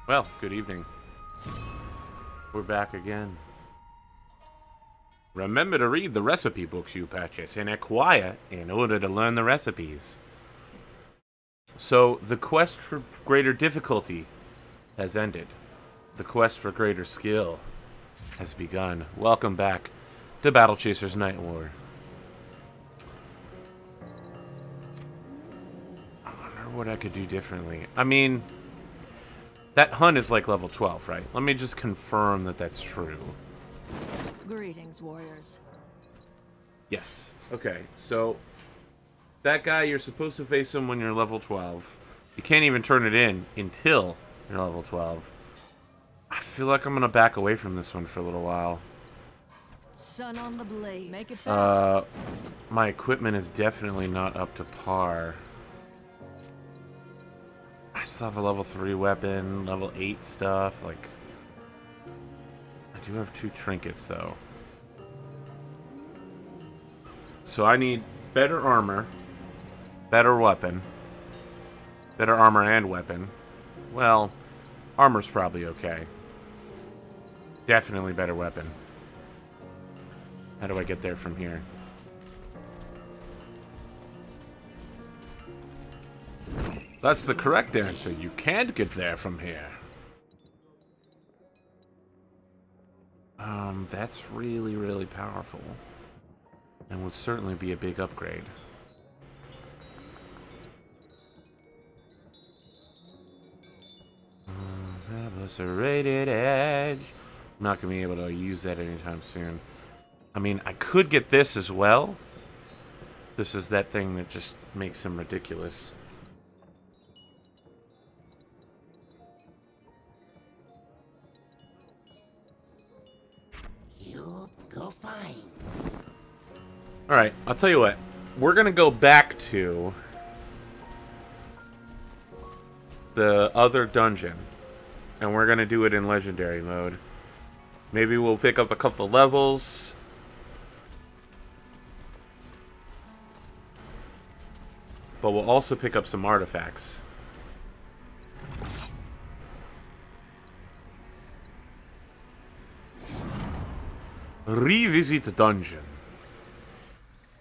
Well, good evening. We're back again. Remember to read the recipe books you purchase and acquire in order to learn the recipes. So, the quest for greater difficulty has ended. The quest for greater skill has begun. Welcome back to Battle Chasers Nightwar. I wonder what I could do differently. I mean, that hunt is like level 12, right? Let me just confirm that that's true. Greetings, warriors. Yes. Okay, so that guy, you're supposed to face him when you're level 12. You can't even turn it in until you're level 12. I feel like I'm gonna back away from this one for a little while. Sun on the blade. Make it back. My equipment is definitely not up to par. I still have a level 3 weapon, level 8 stuff, like... I do have 2 trinkets, though. So I need better armor, better weapon, better armor and weapon. Well, armor's probably okay. Definitely better weapon. How do I get there from here? That's the correct answer. You can't get there from here. That's really, really powerful. And would certainly be a big upgrade. That was a rated edge. I'm not going to be able to use that anytime soon. I mean, I could get this as well. This is that thing that just makes him ridiculous. You'll go fine. Alright, I'll tell you what. We're going to go back to the other dungeon. And we're going to do it in legendary mode. Maybe we'll pick up a couple levels. But we'll also pick up some artifacts. Revisit the dungeon.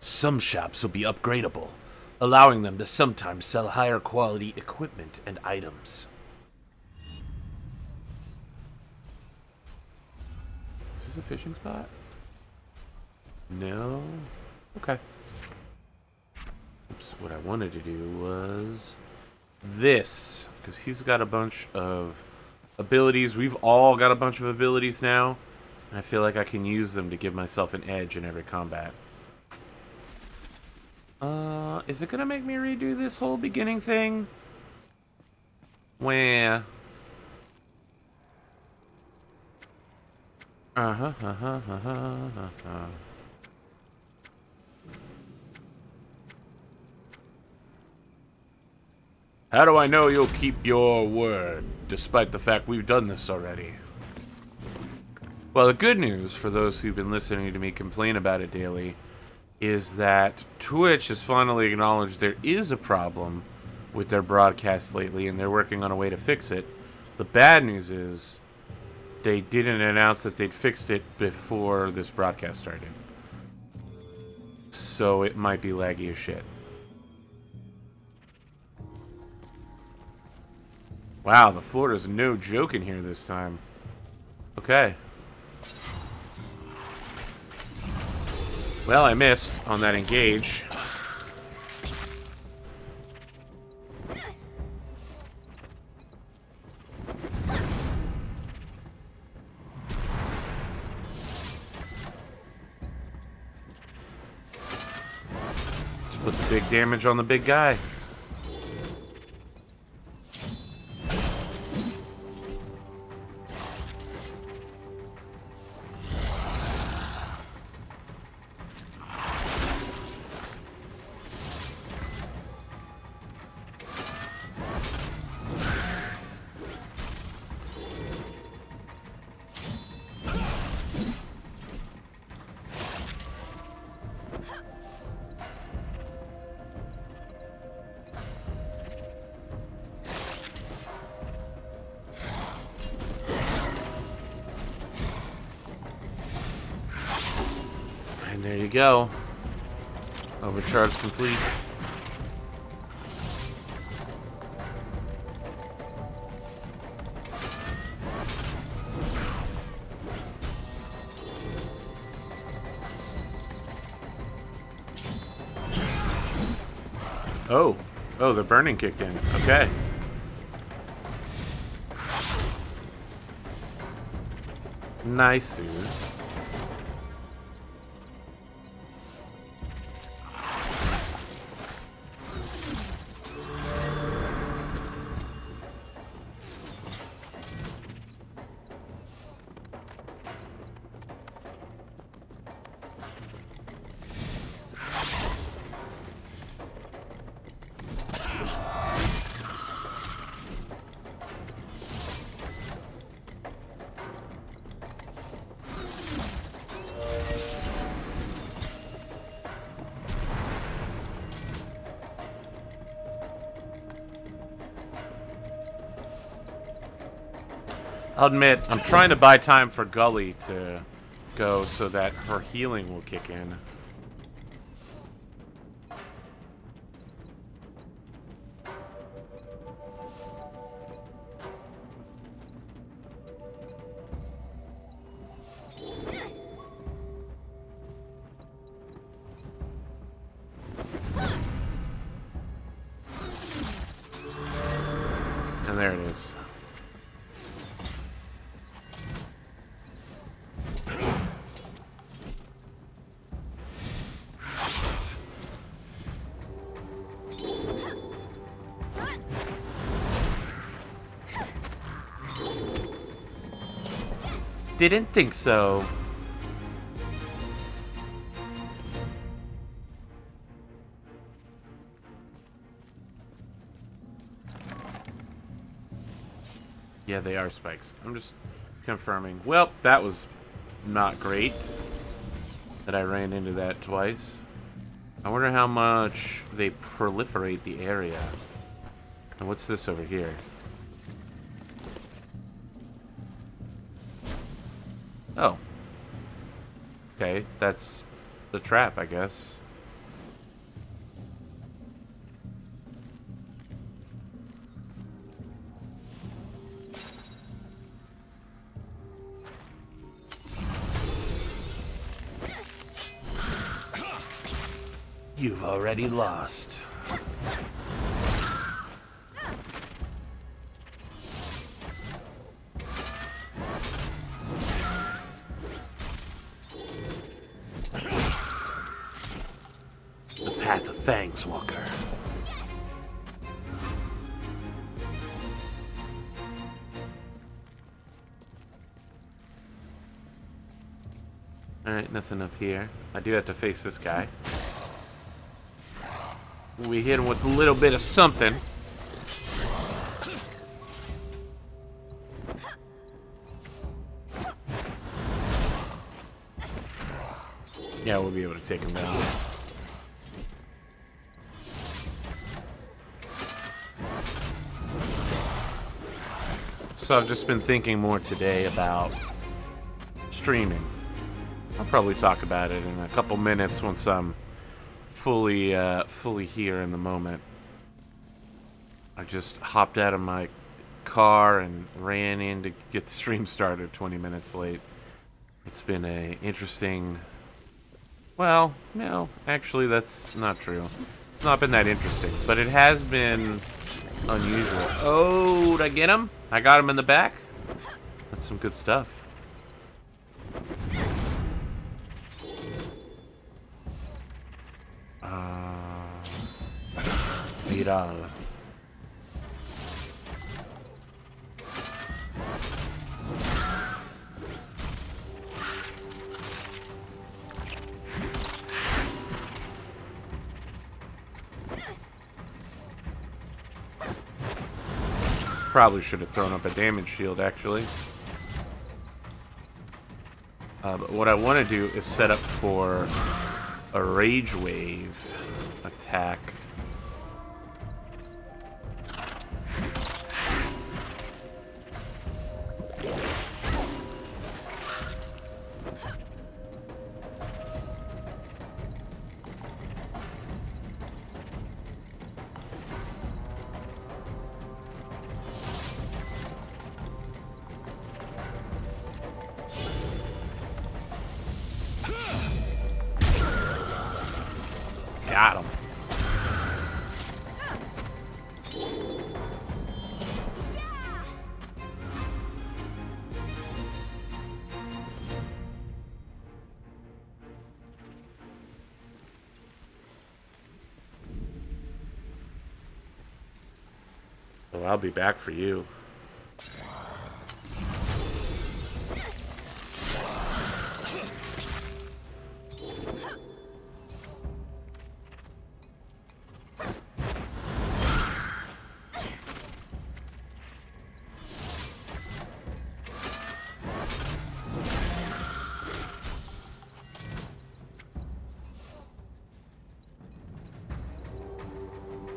Some shops will be upgradable, allowing them to sometimes sell higher quality equipment and items. Is this a fishing spot? No? Okay. Oops, what I wanted to do was this, because he's got a bunch of abilities. We've all got a bunch of abilities now, and I feel like I can use them to give myself an edge in every combat. Is it gonna make me redo this whole beginning thing? Where? How do I know you'll keep your word, despite the fact we've done this already? Well, the good news, for those who've been listening to me complain about it daily, is that Twitch has finally acknowledged there is a problem with their broadcast lately, and they're working on a way to fix it. The bad news is they didn't announce that they'd fixed it before this broadcast started. So it might be laggy as shit. Wow, the floor is no joke in here this time. Okay. Well, I missed on that engage. Let's put the big damage on the big guy. There you go. Overcharge complete. Oh. Oh, the burning kicked in. Okay. Nice, dude. I'll admit, I'm trying to buy time for Gully to go so that her healing will kick in. And there it is. Didn't think so. Yeah, they are spikes. I'm just confirming. Well, that was not great that I ran into that twice. I wonder how much they proliferate the area. And what's this over here? Oh. Okay, that's the trap, I guess. You've already lost. The path of Fangs, Walker. Alright, nothing up here. I do have to face this guy. We hit him with a little bit of something. Yeah, we'll be able to take him down. So I've just been thinking more today about streaming. I'll probably talk about it in a couple minutes once I'm fully here in the moment. I just hopped out of my car and ran in to get the stream started 20 minutes late. It's been a interesting... Well, no, actually that's not true. It's not been that interesting, but it has been unusual. Oh, did I get him? I got him in the back? That's some good stuff. Viral. Probably should have thrown up a damage shield, actually. But what I want to do is set up for a rage wave attack. Oh, I'll be back for you.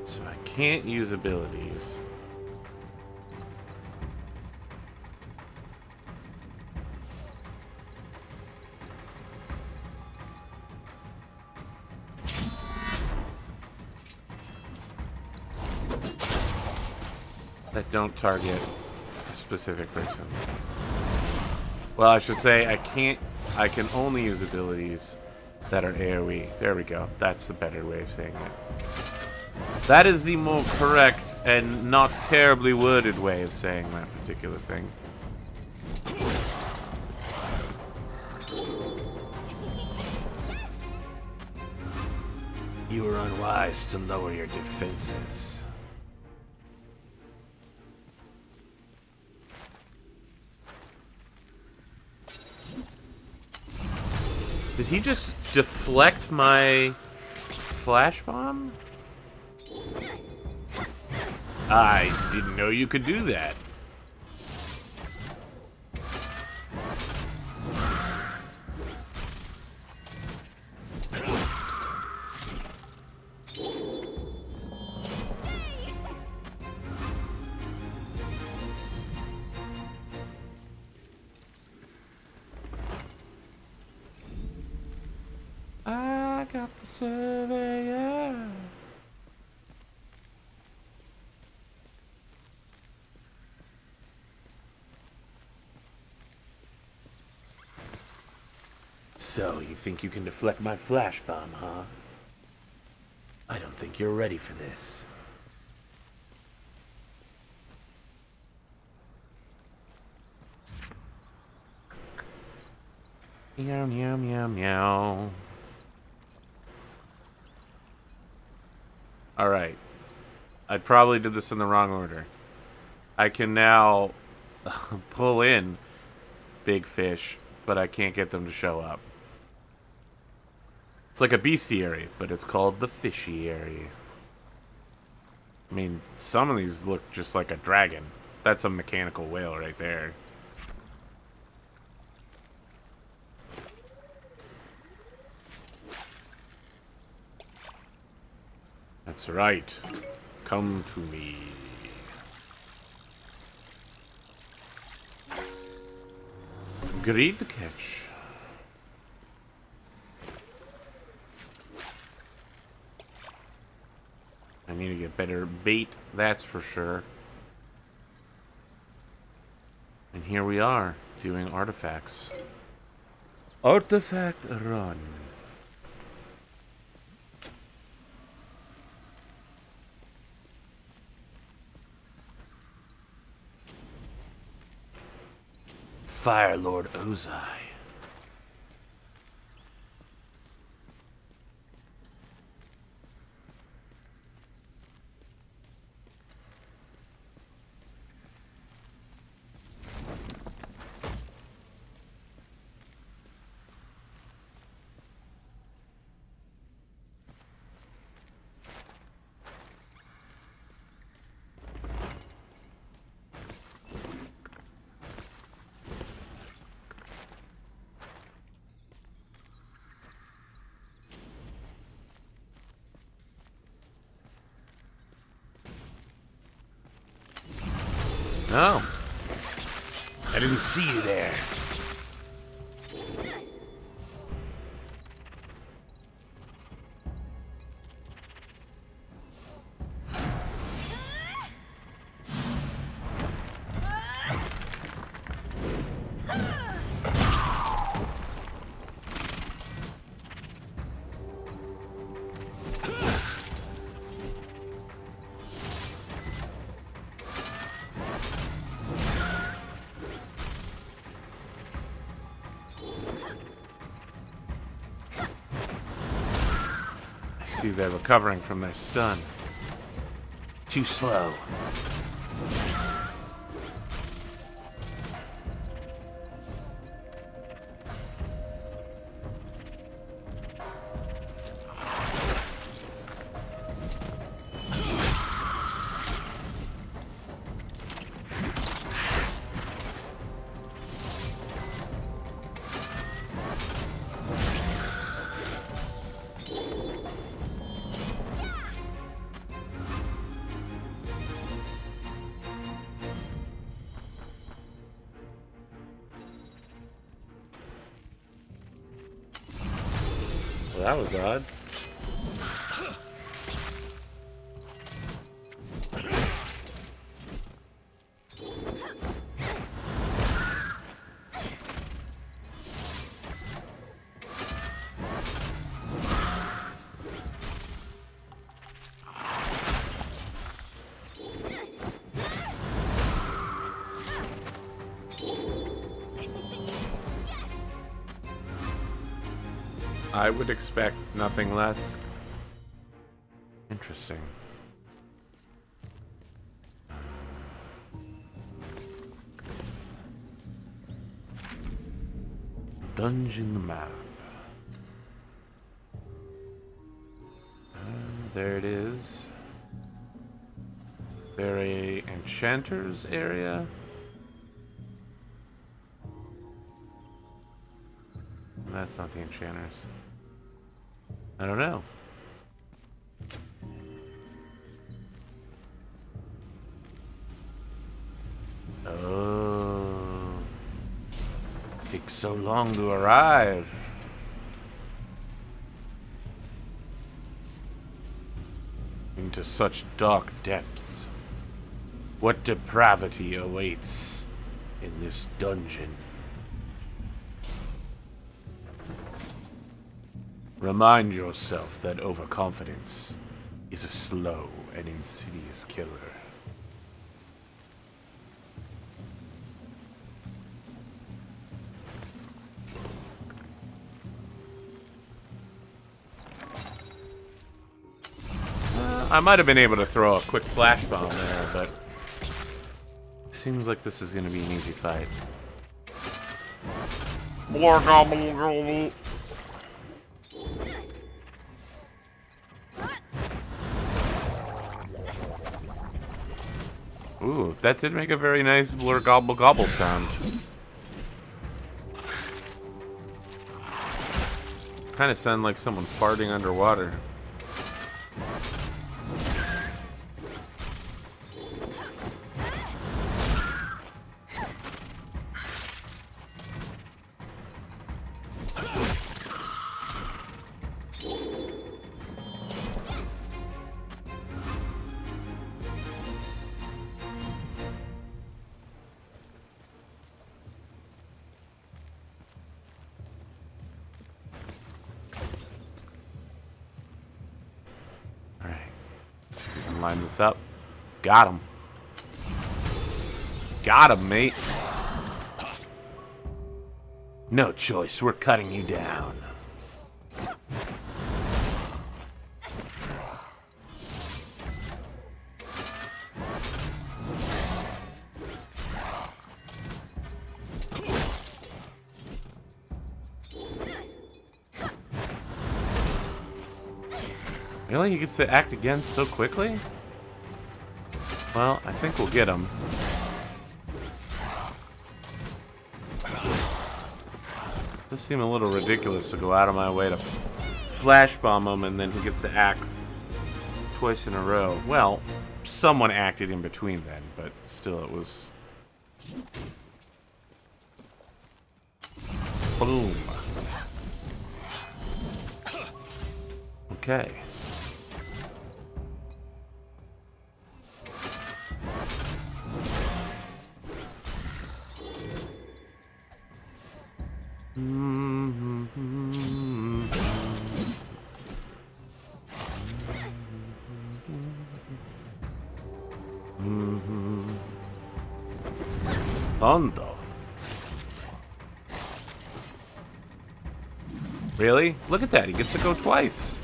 So I can't use abilities. That don't target a specific person. Well, I should say I can only use abilities that are AoE. There we go. That's the better way of saying it. That is the more correct and not terribly worded way of saying that particular thing. You were unwise to lower your defenses. Did he just deflect my flash bomb? I didn't know you could do that. I got the surveyor. So, you think you can deflect my flash bomb, huh? I don't think you're ready for this. Meow, meow, meow, meow. Alright. I probably did this in the wrong order. I can now pull in big fish, but I can't get them to show up. It's like a bestiary, but it's called the fishiary. I mean, some of these look just like a dragon. That's a mechanical whale right there. That's right. Come to me. Great catch. I need to get better bait, that's for sure. And here we are, doing artifacts. Artifact run. Fire Lord Ozai. No. I didn't see you there. See, they're recovering from their stun. Too slow. that was odd. I would expect nothing less. Interesting. Dungeon map. There it is. There a enchanter's area. That's not the enchanters. I don't know. Oh. Takes so long to arrive. Into such dark depths. What depravity awaits in this dungeon? Remind yourself that overconfidence is a slow and insidious killer. I might have been able to throw a quick flash bomb there, but seems like this is going to be an easy fight. Ooh, that did make a very nice blur gobble gobble sound. Kind of sound like someone farting underwater. Line this up. Got him. Got him, mate. No choice. We're cutting you down. Really? He gets to act again so quickly? Well, I think we'll get him. Does seem a little ridiculous to go out of my way to flash bomb him and then he gets to act twice in a row. Well, someone acted in between then, but still it was... Boom. Okay. Hondo. Really? Look at that. He gets to go twice.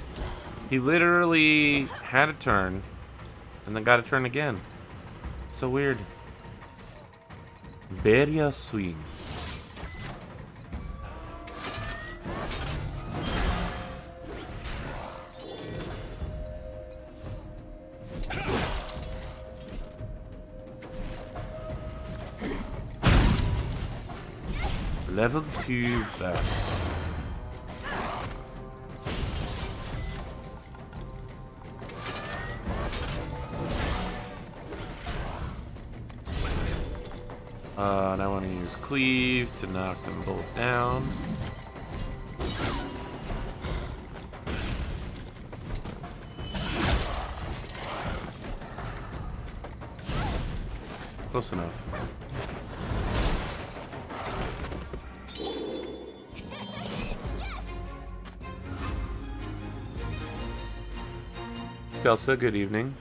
He literally had a turn and then got a turn again. So weird. Very sweet. Level 2 burst. And I want to use cleave to knock them both down. Close enough. Kelsa, good evening.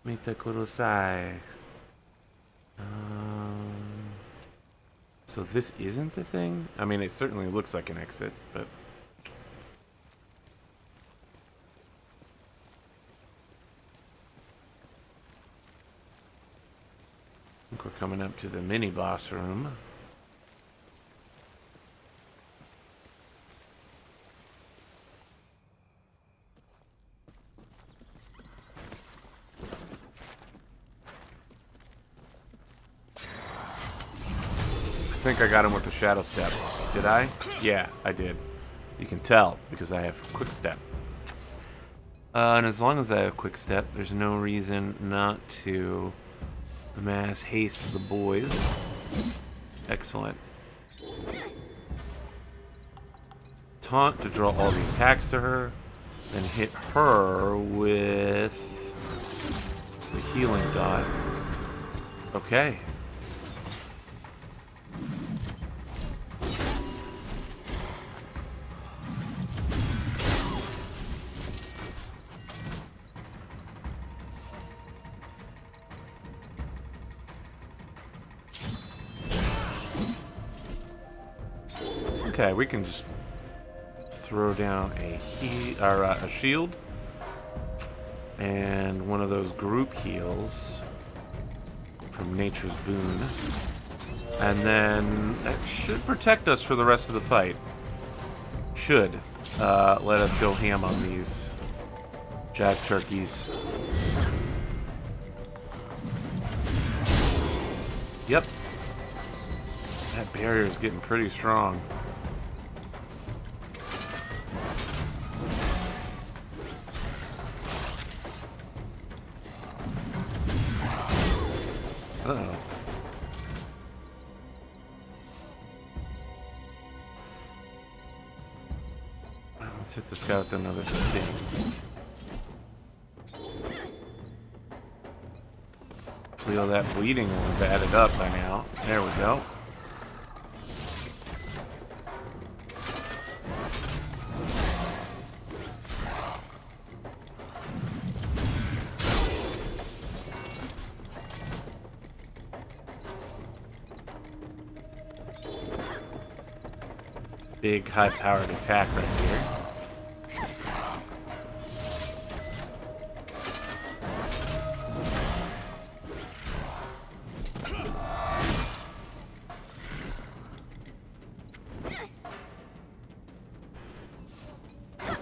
Mita kurosai. So this isn't the thing? I mean, it certainly looks like an exit, but... I think we're coming up to the mini-boss room. I think I got him with the shadow step. Did I? Yeah, I did. You can tell because I have quick step. And as long as I have quick step, there's no reason not to mass haste the boys. Excellent. Taunt to draw all the attacks to her, then hit her with the healing dot. Okay. Okay, we can just throw down a shield and one of those group heals from Nature's Boon, and then that should protect us for the rest of the fight. Should let us go ham on these jack turkeys. Yep, that barrier is getting pretty strong. Uh-oh. Let's hit this guy with another stick. Hopefully all that bleeding will have added up by now. There we go. Big high-powered attack right here.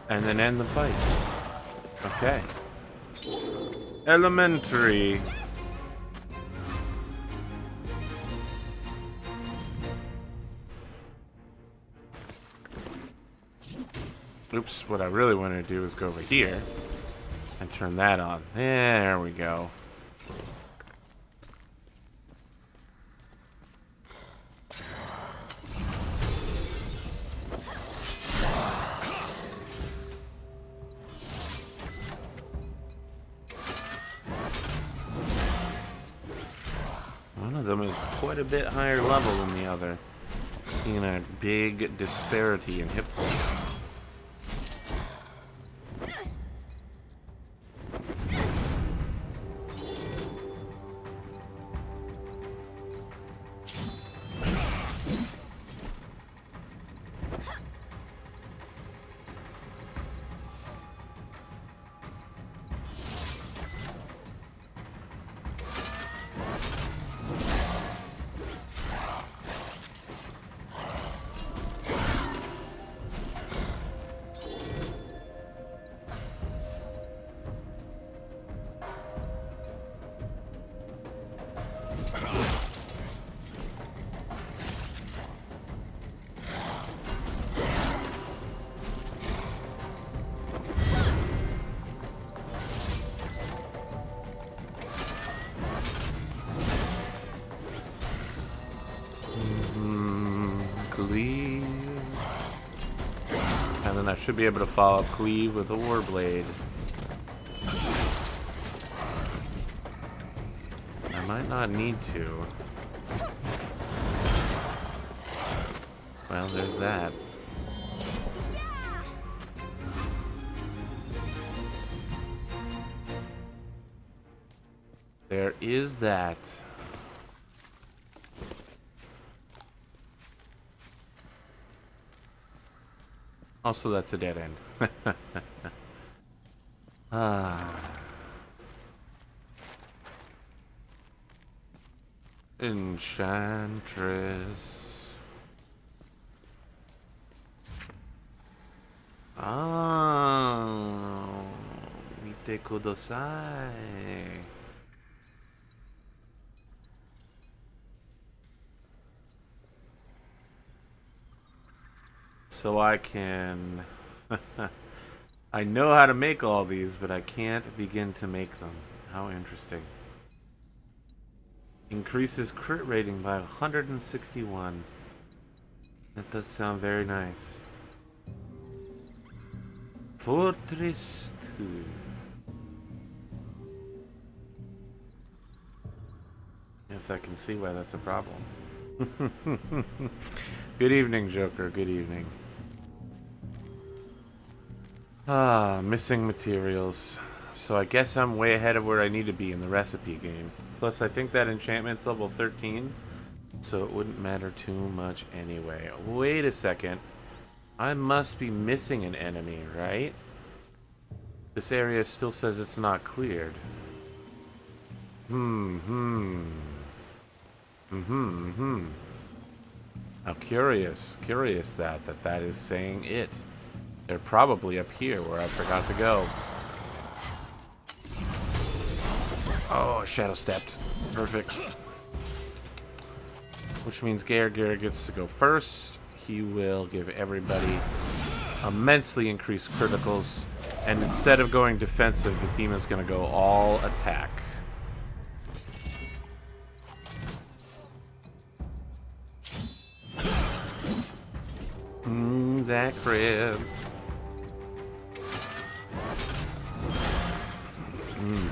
And then end the fight. Okay. Elementary. Oops, what I really want to do is go over here and turn that on. There we go. One of them is quite a bit higher level than the other. Seeing a big disparity in hit points. Glee. And then I should be able to follow up Cleave with a Warblade. I might not need to. Well, there's that. There is that. Also, that's a dead end. Enchantress. Mite kudasai. So I can... I know how to make all these, but I can't begin to make them. How interesting. Increases crit rating by 161. That does sound very nice. Fortress 2. Yes, I can see why that's a problem. Good evening, Joker. Good evening. Missing materials. So I guess I'm way ahead of where I need to be in the recipe game. Plus, I think that enchantment's level 13, so it wouldn't matter too much anyway. Wait a second. I must be missing an enemy, right? This area still says it's not cleared. How curious that is saying it. They're probably up here where I forgot to go. Oh, shadow stepped. Perfect. Which means Gare gets to go first. He will give everybody immensely increased criticals. And instead of going defensive, the team is going to go all attack. That crit.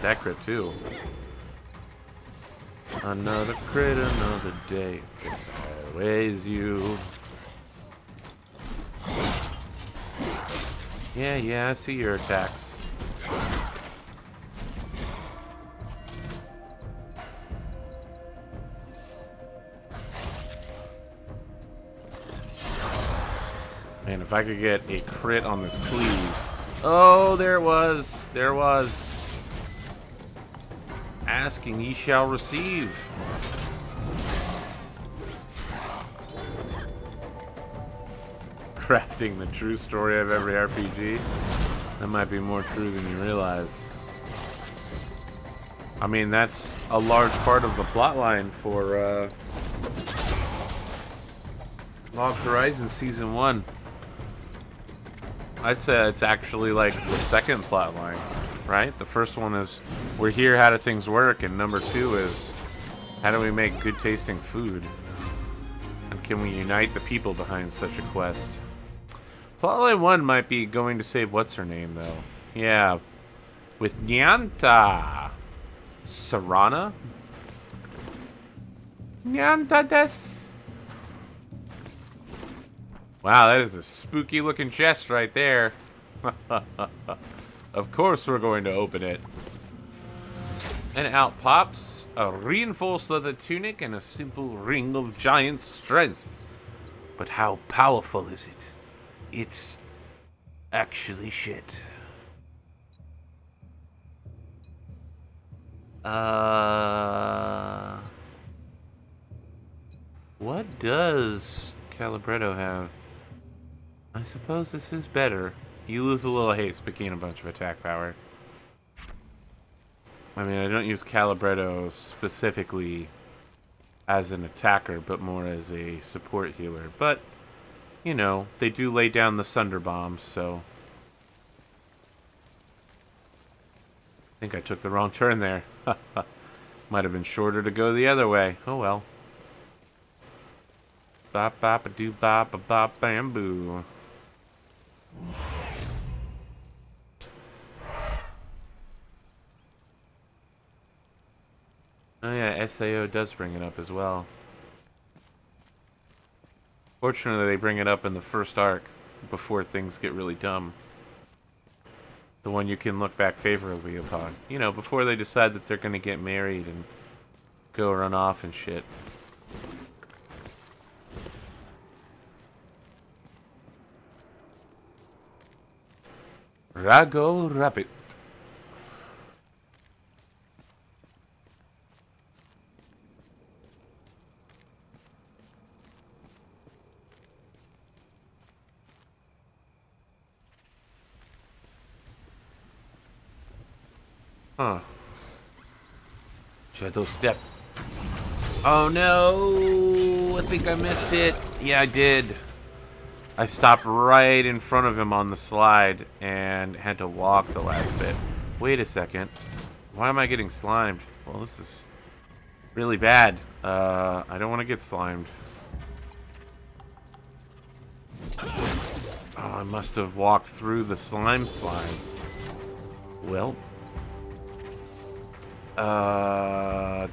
That crit too. Another crit, another day. It's always you. Yeah, I see your attacks. Man, if I could get a crit on this cleave. Oh, there it was. There it was. Asking ye shall receive. Crafting the true story of every RPG. That might be more true than you realize. I mean, that's a large part of the plotline for Log Horizon Season 1. I'd say it's actually like the second plotline, right? The first one is, we're here, how do things work? And number 2 is, how do we make good tasting food? And can we unite the people behind such a quest? Plotline 1 might be going to save what's her name, though. Yeah, with Nyanta. Sarana? Nyanta des. Wow, that is a spooky looking chest right there. Of course we're going to open it. And out pops a reinforced leather tunic and a simple ring of giant strength. But how powerful is it? It's actually shit. What does Calibretto have? I suppose this is better. You lose a little haste, but gain a bunch of attack power. I mean, I don't use Calibretto specifically as an attacker, but more as a support healer. But, you know, they do lay down the Sunder Bombs, so... I think I took the wrong turn there. Might have been shorter to go the other way. Oh well. Bop bop a doo bop a bop bamboo. Oh yeah, SAO does bring it up as well. Fortunately, they bring it up in the first arc before things get really dumb. The one you can look back favorably upon. You know, before they decide that they're going to get married and go run off and shit. Rago Rabbit. Huh. Shadow step. Oh no! I think I missed it. Yeah, I did. I stopped right in front of him on the slide and had to walk the last bit. Wait a second. Why am I getting slimed? Well, this is really bad. I don't want to get slimed. Oh, I must have walked through the slime. Well.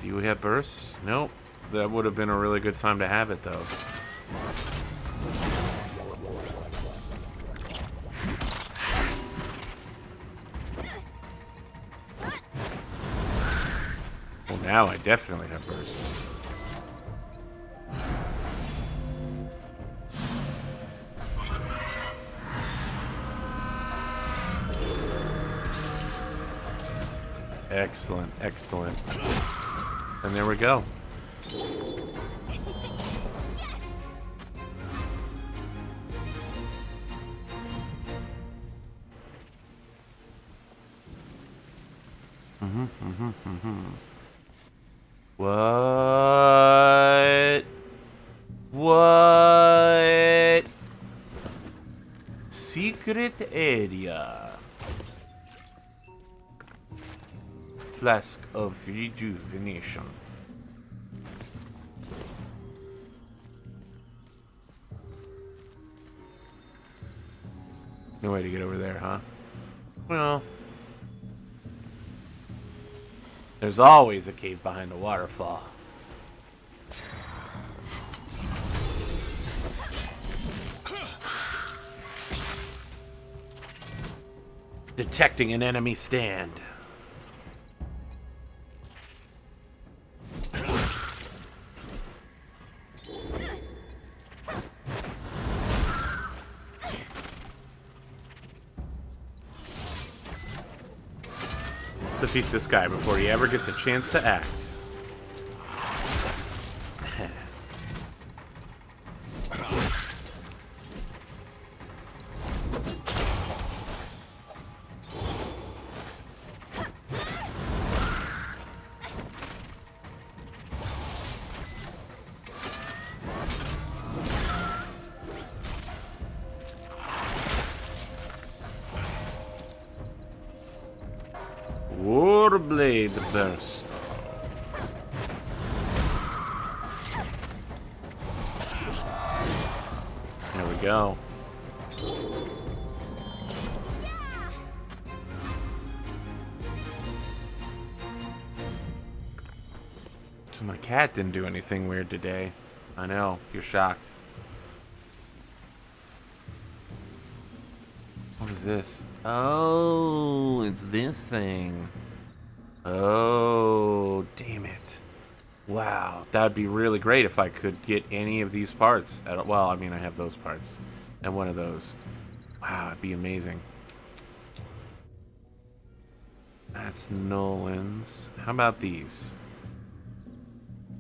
Do we have bursts? Nope. That would have been a really good time to have it, though. Well, now I definitely have burst. Excellent, excellent. And there we go. What? What? Secret area. Flask of rejuvenation. No way to get over there, huh? Well, there's always a cave behind a waterfall. Detecting an enemy stand. Defeat this guy before he ever gets a chance to act. Warblade burst. There we go. So my cat didn't do anything weird today. I know, you're shocked. What is this? Oh, it's this thing. Oh, damn it. Wow, that'd be really great if I could get any of these parts. Well, I mean, I have those parts. And one of those. Wow, it'd be amazing. That's Nolan's. How about these?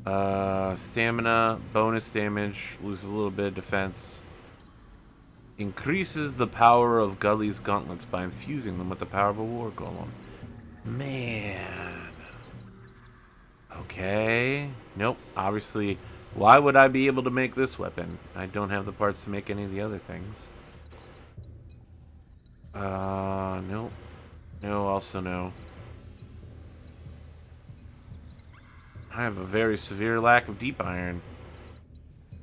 Stamina, bonus damage, loses a little bit of defense. Increases the power of Gully's gauntlets by infusing them with the power of a war golem. Man. Okay. Nope. Obviously, why would I be able to make this weapon? I don't have the parts to make any of the other things. Nope. No, also no. I have a very severe lack of deep iron.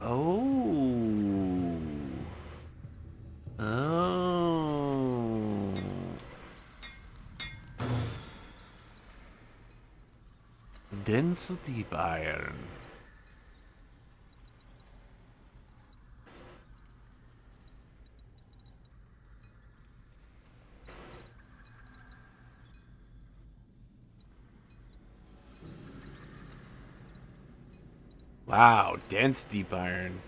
Oh. Oh. dense deep iron. Wow, dense deep iron.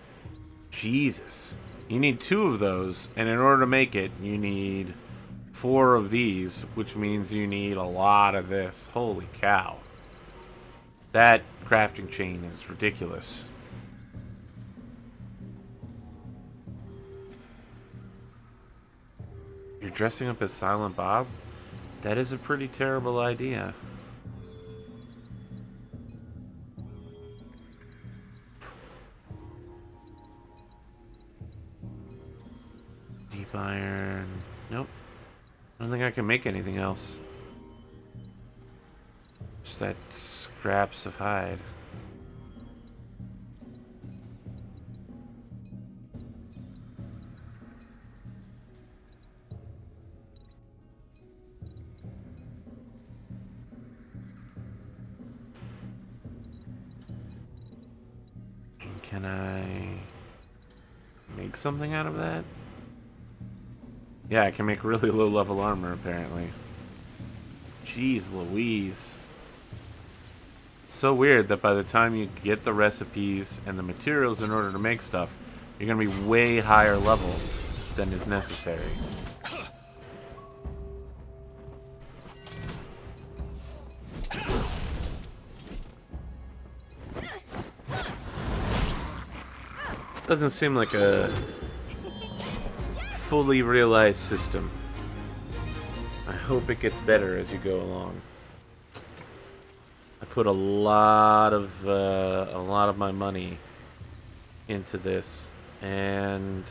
Jesus. You need 2 of those, and in order to make it, you need 4 of these, which means you need a lot of this. Holy cow. That crafting chain is ridiculous. You're dressing up as Silent Bob? That is a pretty terrible idea. Deep iron. Nope. I don't think I can make anything else. Just that scraps of hide. Can I make something out of that? Yeah, I can make really low level armor apparently. Jeez Louise. So weird that by the time you get the recipes and the materials in order to make stuff, you're gonna be way higher level than is necessary. Doesn't seem like a fully realized system. I hope it gets better as you go along. I put a lot of my money into this, and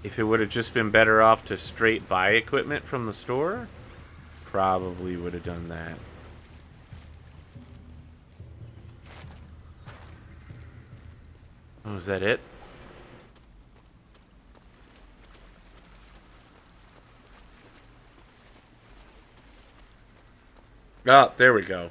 if it would have just been better off to straight buy equipment from the store, probably would have done that. Oh, is that it? Oh, there we go.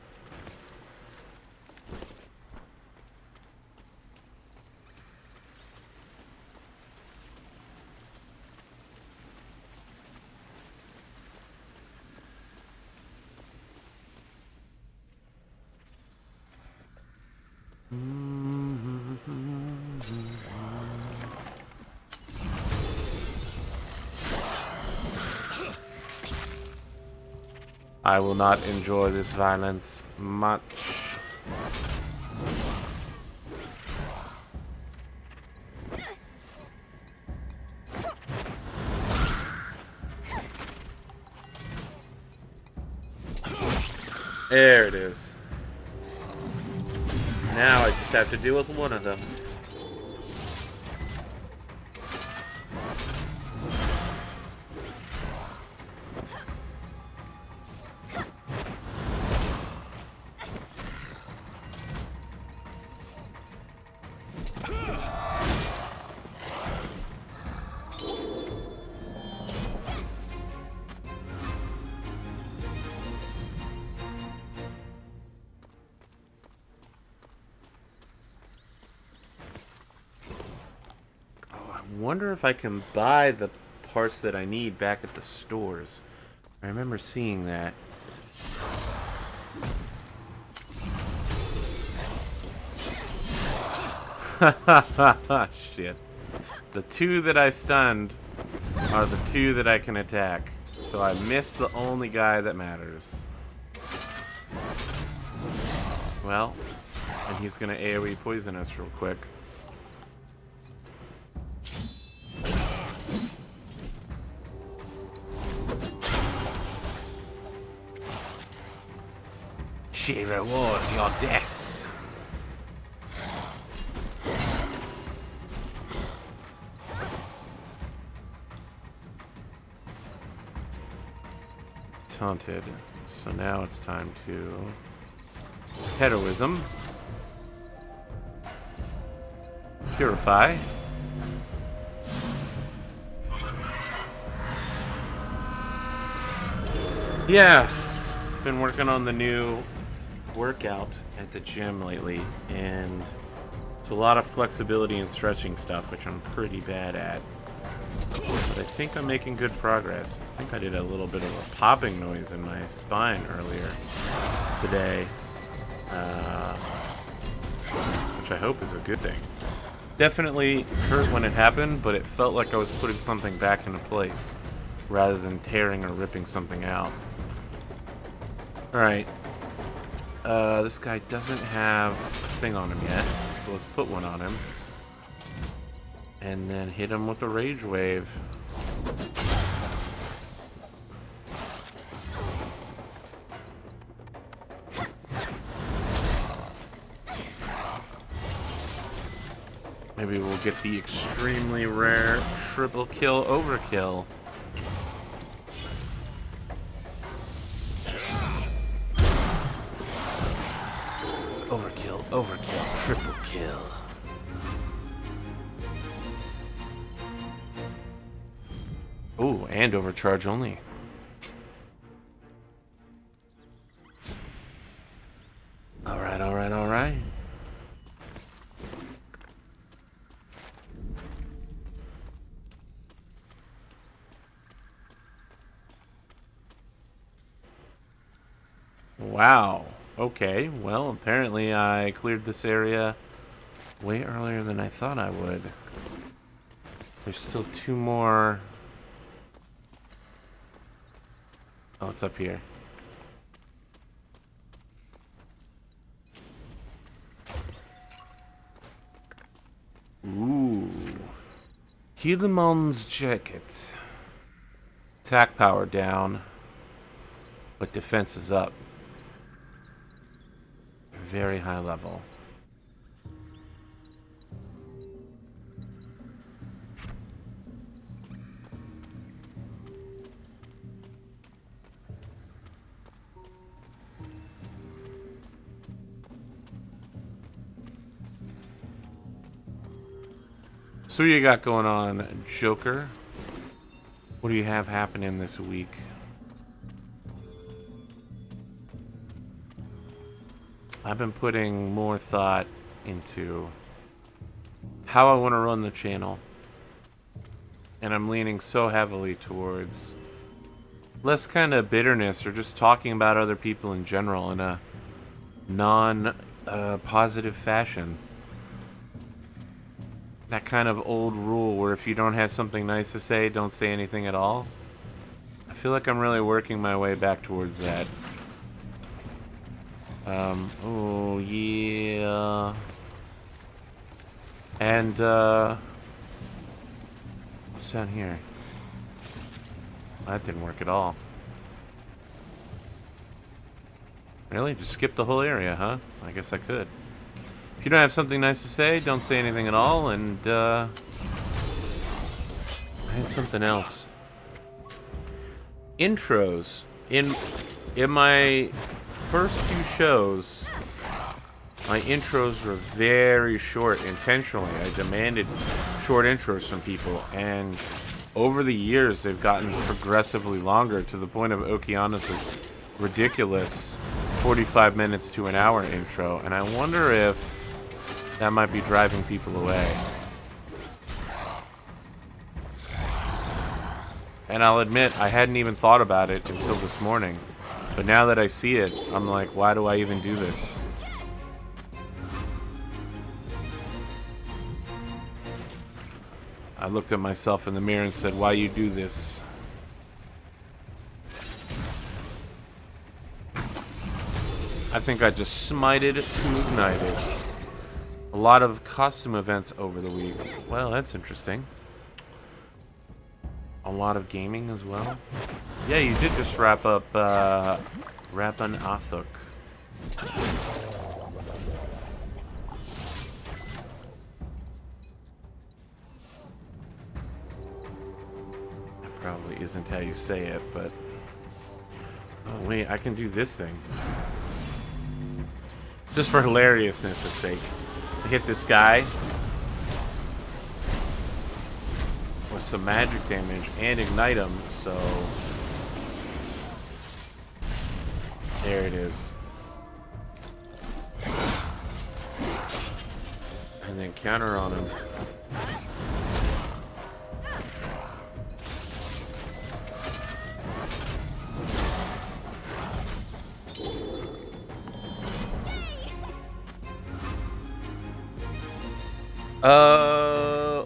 I will not enjoy this violence much. There it is. Now I just have to deal with one of them. I wonder if I can buy the parts that I need back at the stores. I remember seeing that. Shit. The 2 that I stunned are the 2 that I can attack. So I missed the only guy that matters. Well, and he's gonna AoE poison us real quick. She rewards your deaths. Taunted. So now it's time to heroism. Purify. Yeah. Been working on the new workout at the gym lately, and it's a lot of flexibility and stretching stuff, which I'm pretty bad at. But I think I'm making good progress. I think I did a little bit of a popping noise in my spine earlier today, which I hope is a good thing. Definitely hurt when it happened, but it felt like I was putting something back into place rather than tearing or ripping something out. Alright. This guy doesn't have a thing on him yet, so let's put one on him. And then hit him with a rage wave. Maybe we'll get the extremely rare triple kill overkill. Overkill, overkill, triple kill. Ooh, and overcharge only. Alright, alright, alright. Wow. Okay, well, apparently I cleared this area way earlier than I thought I would. There's still two more. Oh, it's up here. Ooh. Hiedemon's jacket. Attack power down, but defense is up. Very high level. So what do you got going on, Joker? What do you have happening this week? I've been putting more thought into how I want to run the channel. And I'm leaning so heavily towards less kind of bitterness or just talking about other people in general in a non-positive fashion. That kind of old rule where if you don't have something nice to say, don't say anything at all. I feel like I'm really working my way back towards that. Oh, yeah. And, what's down here? That didn't work at all. Really? Just skip the whole area, huh? I guess I could. If you don't have something nice to say, don't say anything at all, and, I had something else. Intros. In my first few shows, my intros were very short intentionally. I demanded short intros from people, and over the years they've gotten progressively longer to the point of Okeanos' ridiculous 45 minutes to an hour intro, and I wonder if that might be driving people away. And I'll admit, I hadn't even thought about it until this morning. But now that I see it, I'm like, why do I even do this? I looked at myself in the mirror and said, why you do this? I think I just smited to ignited. A lot of costume events over the week. Well, that's interesting. A lot of gaming as well. Yeah, you did just wrap up Rapan Athuk. That probably isn't how you say it, but... Oh, wait, I can do this thing. Just for hilariousness' sake. Hit this guy with some magic damage and ignite him, so there it is. And then counter on him.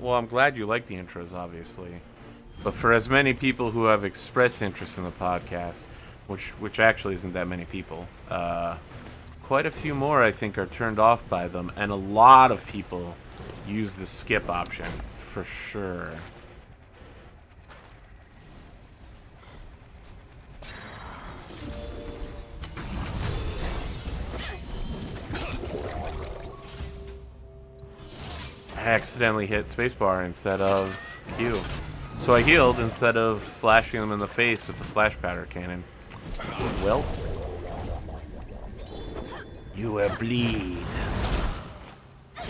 Well, I'm glad you like the intros, obviously. But for as many people who have expressed interest in the podcast, which actually isn't that many people, quite a few more, I think, are turned off by them, and a lot of people use the skip option, for sure. I accidentally hit spacebar instead of Q. So I healed instead of flashing them in the face with the flash powder cannon. Well, you will bleed. I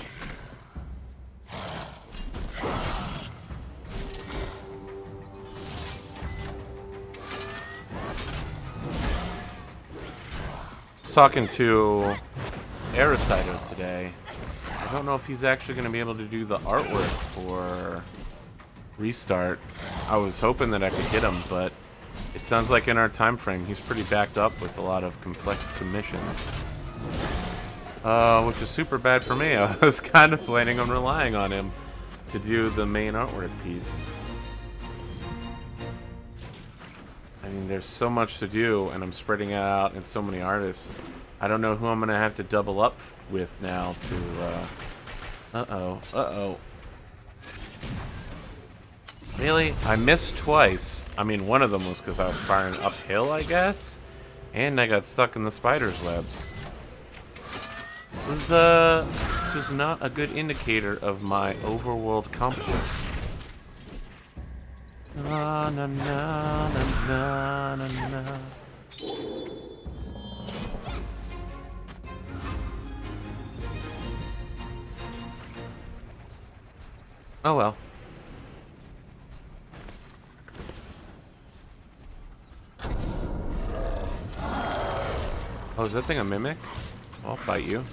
was talking to Aerocider today. I don't know if he's actually going to be able to do the artwork for Restart. I was hoping that I could get him, but it sounds like in our time frame he's pretty backed up with a lot of complex commissions. Which is super bad for me. I was kind of planning on relying on him to do the main artwork piece. I mean, there's so much to do, and I'm spreading it out in so many artists. I don't know who I'm going to have to double up with now to, uh-oh. Really? I missed twice. I mean, one of them was because I was firing uphill, I guess? And I got stuck in the spider's webs. This was not a good indicator of my overworld competence. Na na na na na na na. Oh well. Oh, is that thing a mimic? I'll fight you.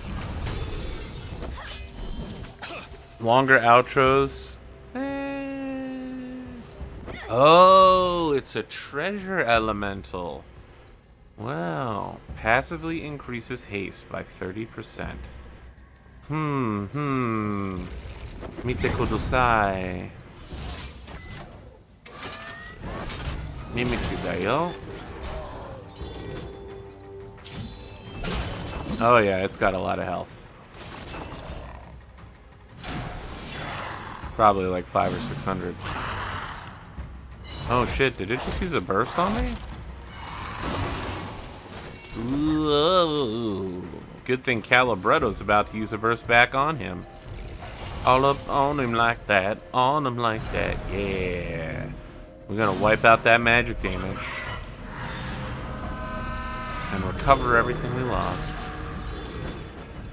Longer outros. Oh, it's a treasure elemental. Wow. Passively increases haste by 30%. Mite kudasai. Mimiku da yo. Oh yeah, it's got a lot of health. Probably like 500 or 600. Oh shit, did it just use a burst on me? Ooh. Good thing Calibretto's about to use a burst back on him. All up on him like that, on him like that, yeah. We're gonna wipe out that magic damage. And recover everything we lost.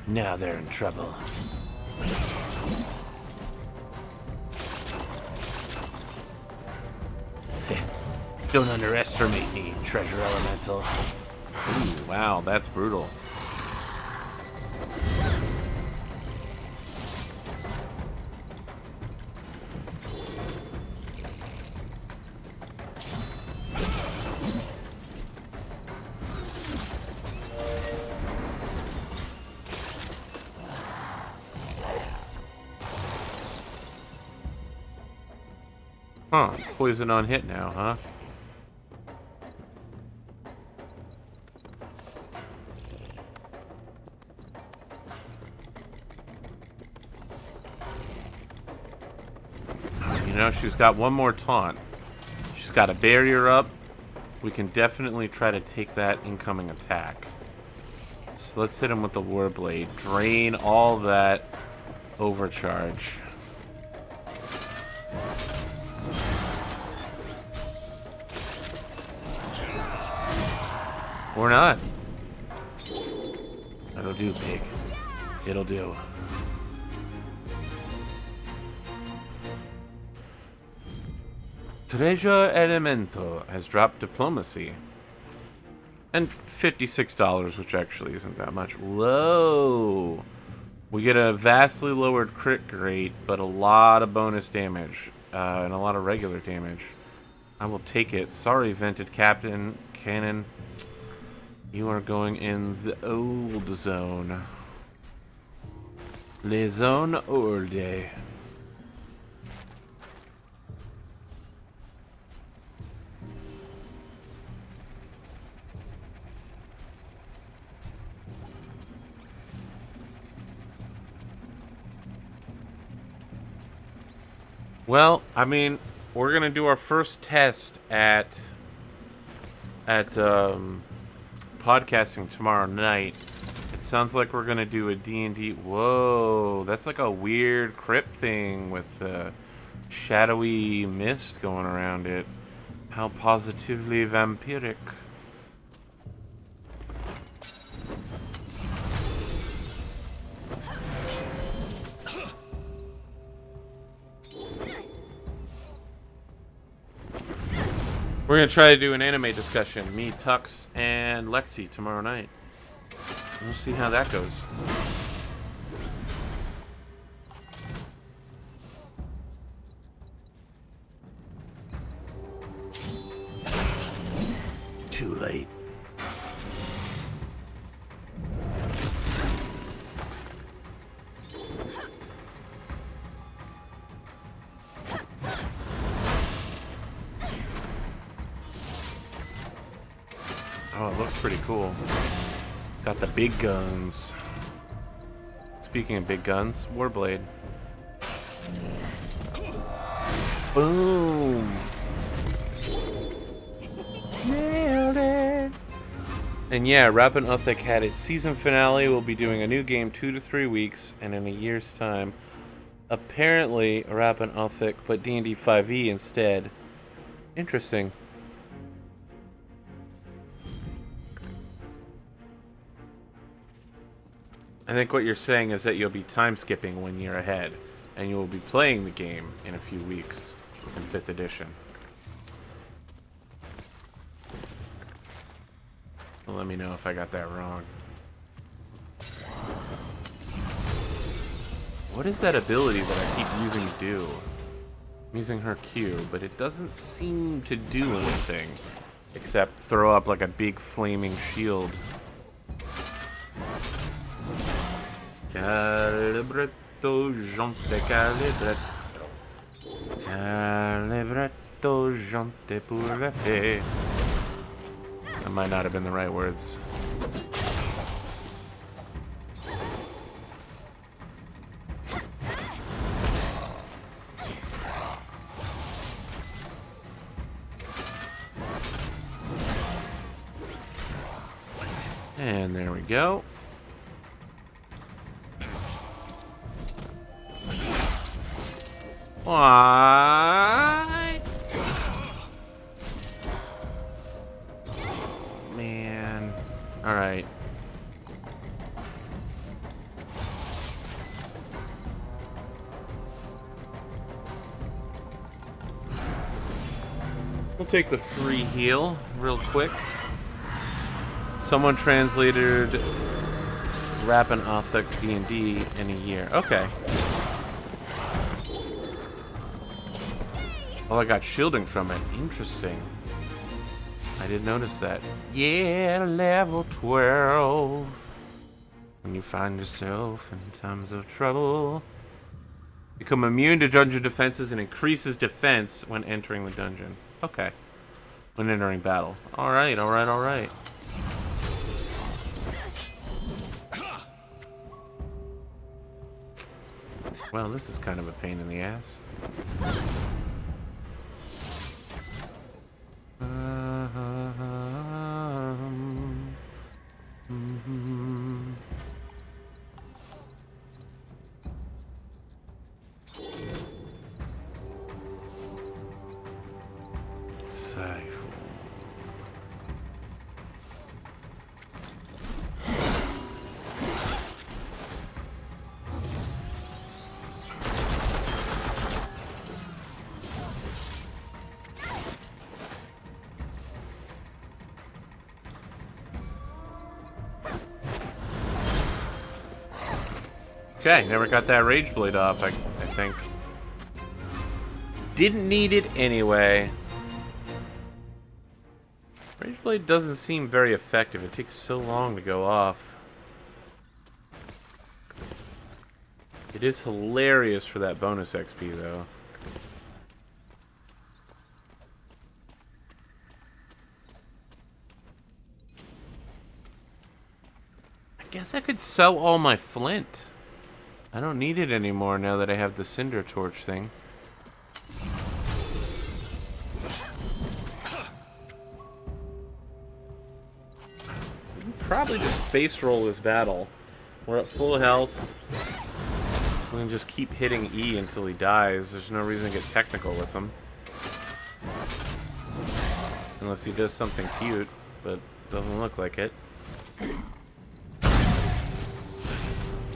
Now they're in trouble. Don't underestimate me, treasure elemental. Ooh, wow, that's brutal. Huh, poison on hit now, huh? You know, she's got one more taunt. She's got a barrier up. We can definitely try to take that incoming attack. So let's hit him with the Warblade. Drain all that overcharge. Or not. That'll do, pig. It'll do. Treasure Elemento has dropped diplomacy. And $56, which actually isn't that much. Whoa. We get a vastly lowered crit rate, but a lot of bonus damage and a lot of regular damage. I will take it. Sorry, Vented Captain Cannon. You are going in the old zone. Les zones olde. Well, I mean, we're gonna do our first test at podcasting tomorrow night. It sounds like we're gonna do a D&D. Whoa, that's like a weird crypt thing with shadowy mist going around it. How positively vampiric. We're gonna try to do an anime discussion, me, Tux, and Lexi tomorrow night. We'll see how that goes. Too late. Oh, it looks pretty cool. Got the big guns. Speaking of big guns, Warblade. Boom! Nailed it! And yeah, Rappin' Uthic had its season finale. We'll be doing a new game 2 to 3 weeks, and in a year's time, apparently Rappin' Uthic put D&D 5e instead. Interesting. I think what you're saying is that you'll be time skipping 1 year ahead, and you will be playing the game in a few weeks in 5th edition. Well, let me know if I got that wrong. What is that ability that I keep using to do? I'm using her Q, but it doesn't seem to do anything except throw up like a big flaming shield. Calibretto, jante, calibretto. Calibretto, jante pour la fée. That might not have been the right words. And there we go. What? Man. Alright. We'll take the free heal real quick. Someone translated Rappin' Uthic D&D in a year. Okay. Oh, I got shielding from it. Interesting. I did notice that. Yeah, level 12. When you find yourself in times of trouble. Become immune to dungeon defenses and increases defense when entering the dungeon. Okay. When entering battle. Alright, alright, alright. Well, this is kind of a pain in the ass. Safe. Okay, never got that Rage Blade off, I think. Didn't need it anyway. Rage Blade doesn't seem very effective. It takes so long to go off. It is hilarious for that bonus XP, though. I guess I could sell all my flint. I don't need it anymore now that I have the Cinder Torch thing. Probably just face roll this battle. We're at full health. We can just keep hitting E until he dies. There's no reason to get technical with him. Unless he does something cute, but doesn't look like it.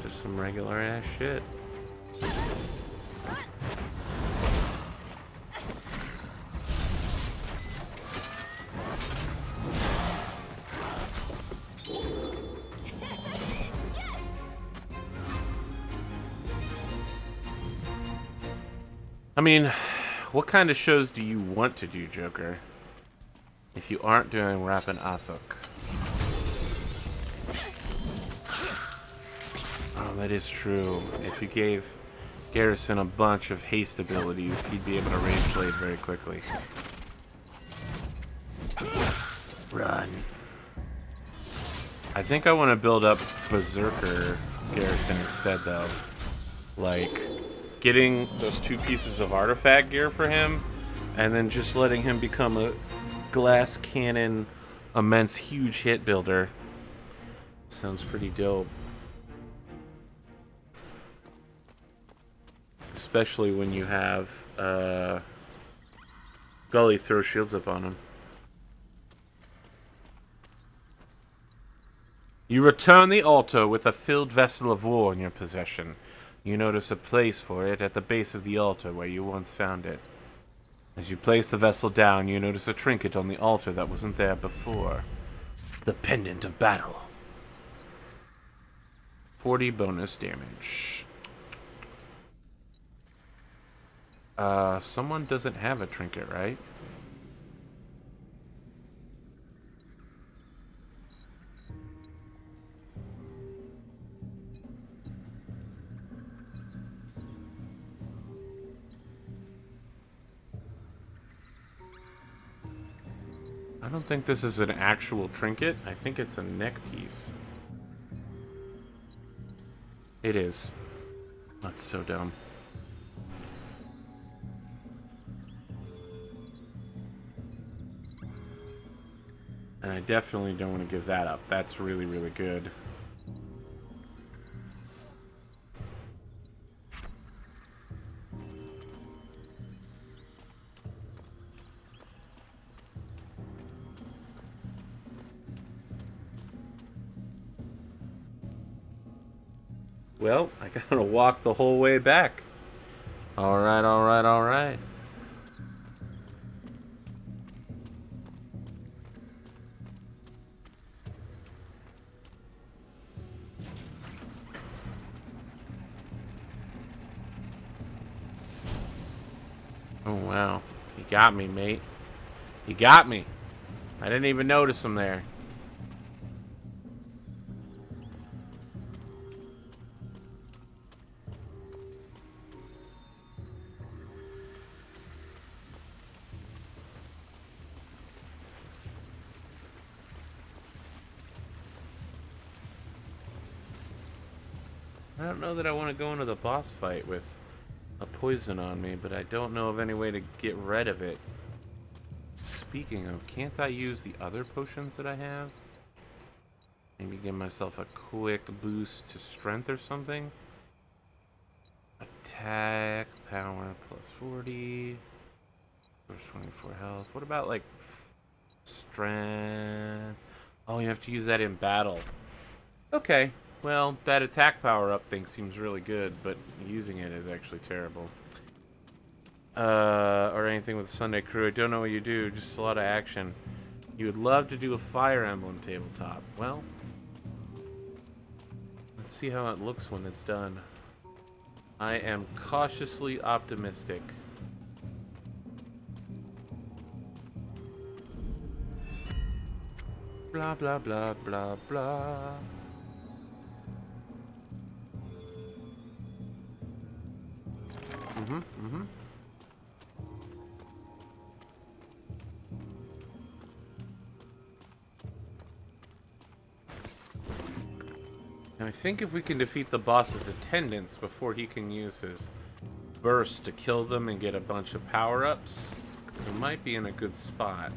Just some regular ass shit. I mean, what kind of shows do you want to do, Joker? If you aren't doing Rappin' Athuk. Oh, that is true. If you gave Garrison a bunch of haste abilities, he'd be able to Rage Blade very quickly. Run. I think I want to build up Berserker Garrison instead, though. Like, getting those 2 pieces of artifact gear for him, and then just letting him become a glass cannon, immense, huge hit builder. Sounds pretty dope. Especially when you have Gully throw shields up on him. You return the altar with a filled vessel of war in your possession. You notice a place for it at the base of the altar where you once found it. As you place the vessel down, you notice a trinket on the altar that wasn't there before. The Pendant of Battle. 40 bonus damage. Someone doesn't have a trinket, right? I don't think this is an actual trinket. I think it's a neck piece. It is. That's so dumb. And I definitely don't want to give that up. That's really, really good. Well, I gotta walk the whole way back. Alright, alright, alright. Oh, wow. You got me, mate. You got me. I didn't even notice him there. I don't know that I want to go into the boss fight with a poison on me, but I don't know of any way to get rid of it. Speaking of, can't I use the other potions that I have? Maybe give myself a quick boost to strength or something? Attack, power, plus 40. Plus 24 health. What about, like, strength? Oh, you have to use that in battle. Okay. Well, that attack power-up thing seems really good, but using it is actually terrible. Or anything with Sunday Crew. I don't know what you do, just a lot of action. You would love to do a Fire Emblem tabletop. Well, let's see how it looks when it's done. I am cautiously optimistic. Blah, blah, blah, blah, blah. Now, I think if we can defeat the boss's attendants before he can use his burst to kill them and get a bunch of power-ups, we might be in a good spot.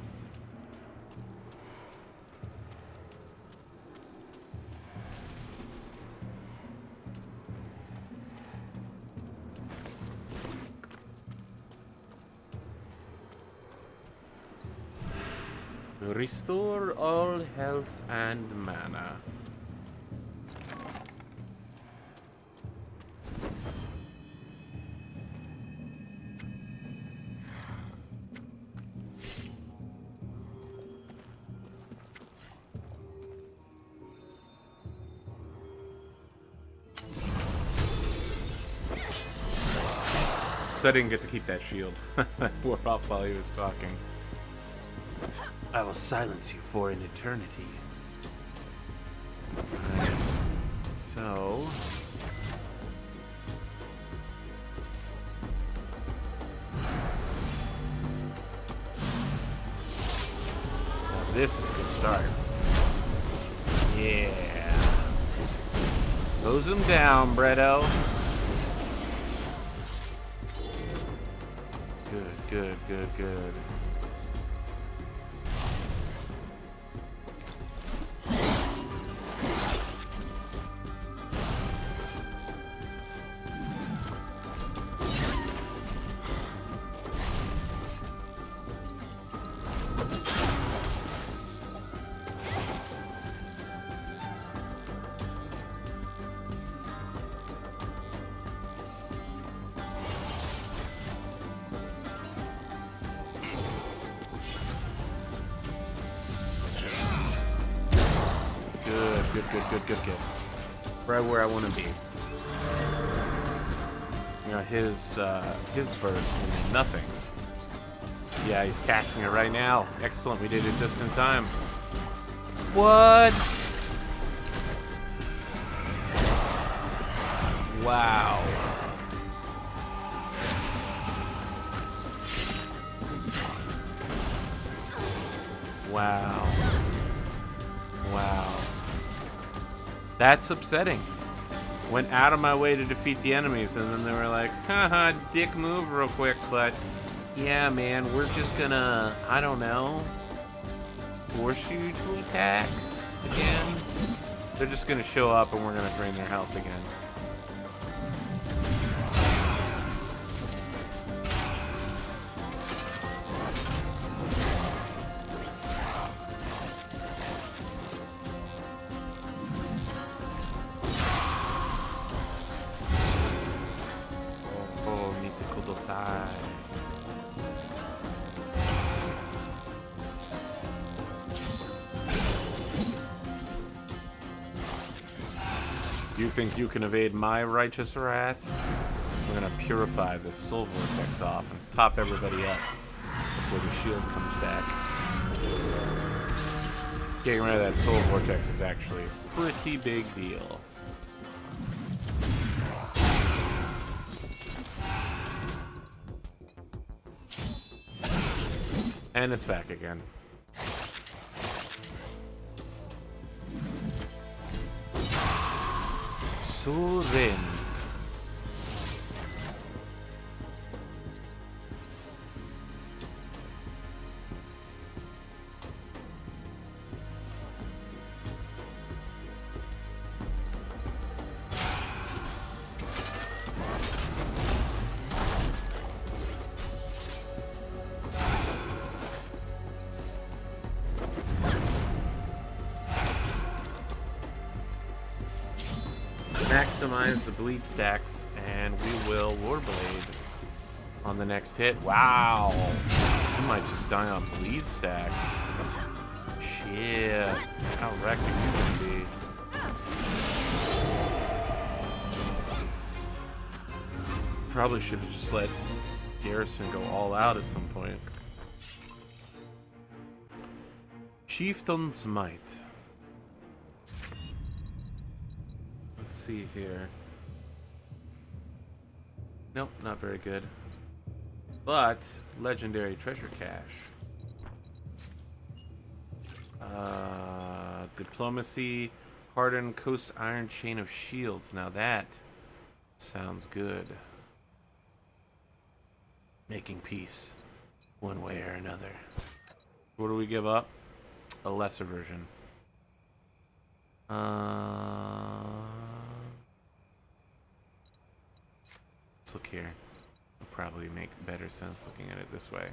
Restore all health and mana. So I didn't get to keep that shield. I wore off while he was talking. I will silence you for an eternity. Alright. So... now this is a good start. Yeah. Close him down, Bretto. Good, good, good, good. Good. Right where I want to be. You know, his burst means nothing. Yeah, he's casting it right now. Excellent, we did it just in time. What? Wow. Wow. Wow. That's upsetting. Went out of my way to defeat the enemies, and then they were like, haha, dick move real quick, but yeah, man, we're just gonna, I don't know, force you to attack again. They're just gonna show up and we're gonna drain their health again. You think you can evade my righteous wrath? We're gonna purify this soul vortex off and top everybody up before the shield comes back. Getting rid of that soul vortex is actually a pretty big deal. And it's back again. So then. Maximize the bleed stacks, and we will Warblade on the next hit. Wow, you might just die on bleed stacks. Shit, how wrecked it can be. Probably should have just let Garrison go all out at some point. Chieftain's Might. Let's see here. Nope, not very good. But legendary treasure cache. Diplomacy, hardened coast iron chain of shields. Now that sounds good. Making peace, one way or another. What do we give up? A lesser version. Let's look here. It'll probably make better sense looking at it this way.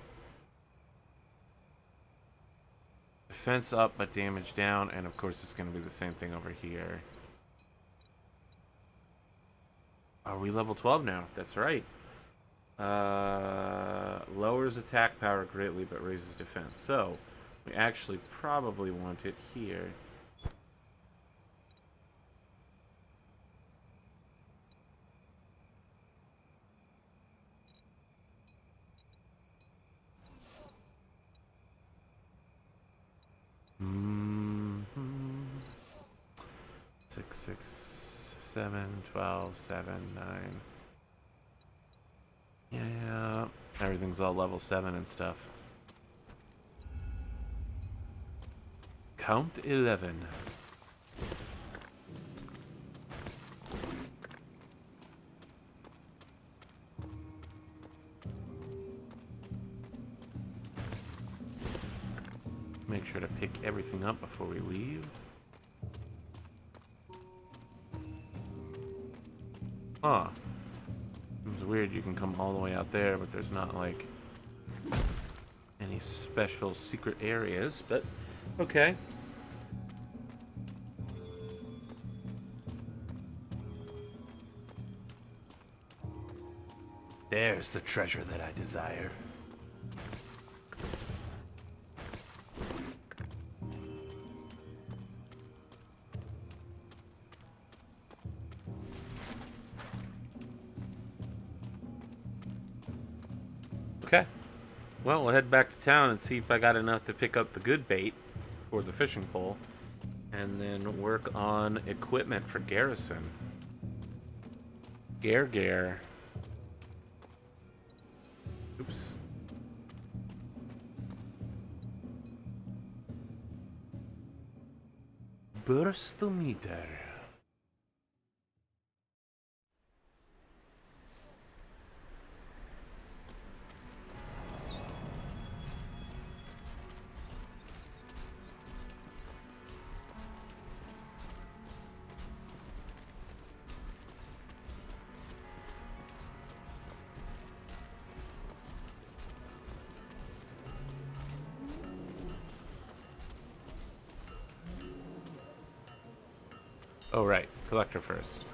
Defense up, but damage down, and of course it's going to be the same thing over here. Are we level 12 now? That's right. Lowers attack power greatly, but raises defense. So, we actually probably want it here. Mm-hmm. 6, 6, 7, 12, 7, 9. Yeah, everything's all level 7 and stuff. Count 11. Make sure to pick everything up before we leave. Huh. Seems weird you can come all the way out there, but there's not like any special secret areas, but okay. There's the treasure that I desire. Okay. Well, we'll head back to town and see if I got enough to pick up the good bait for the fishing pole. And then work on equipment for Garrison. Gare. Oops. Burstometer. Oh, right. Collector first.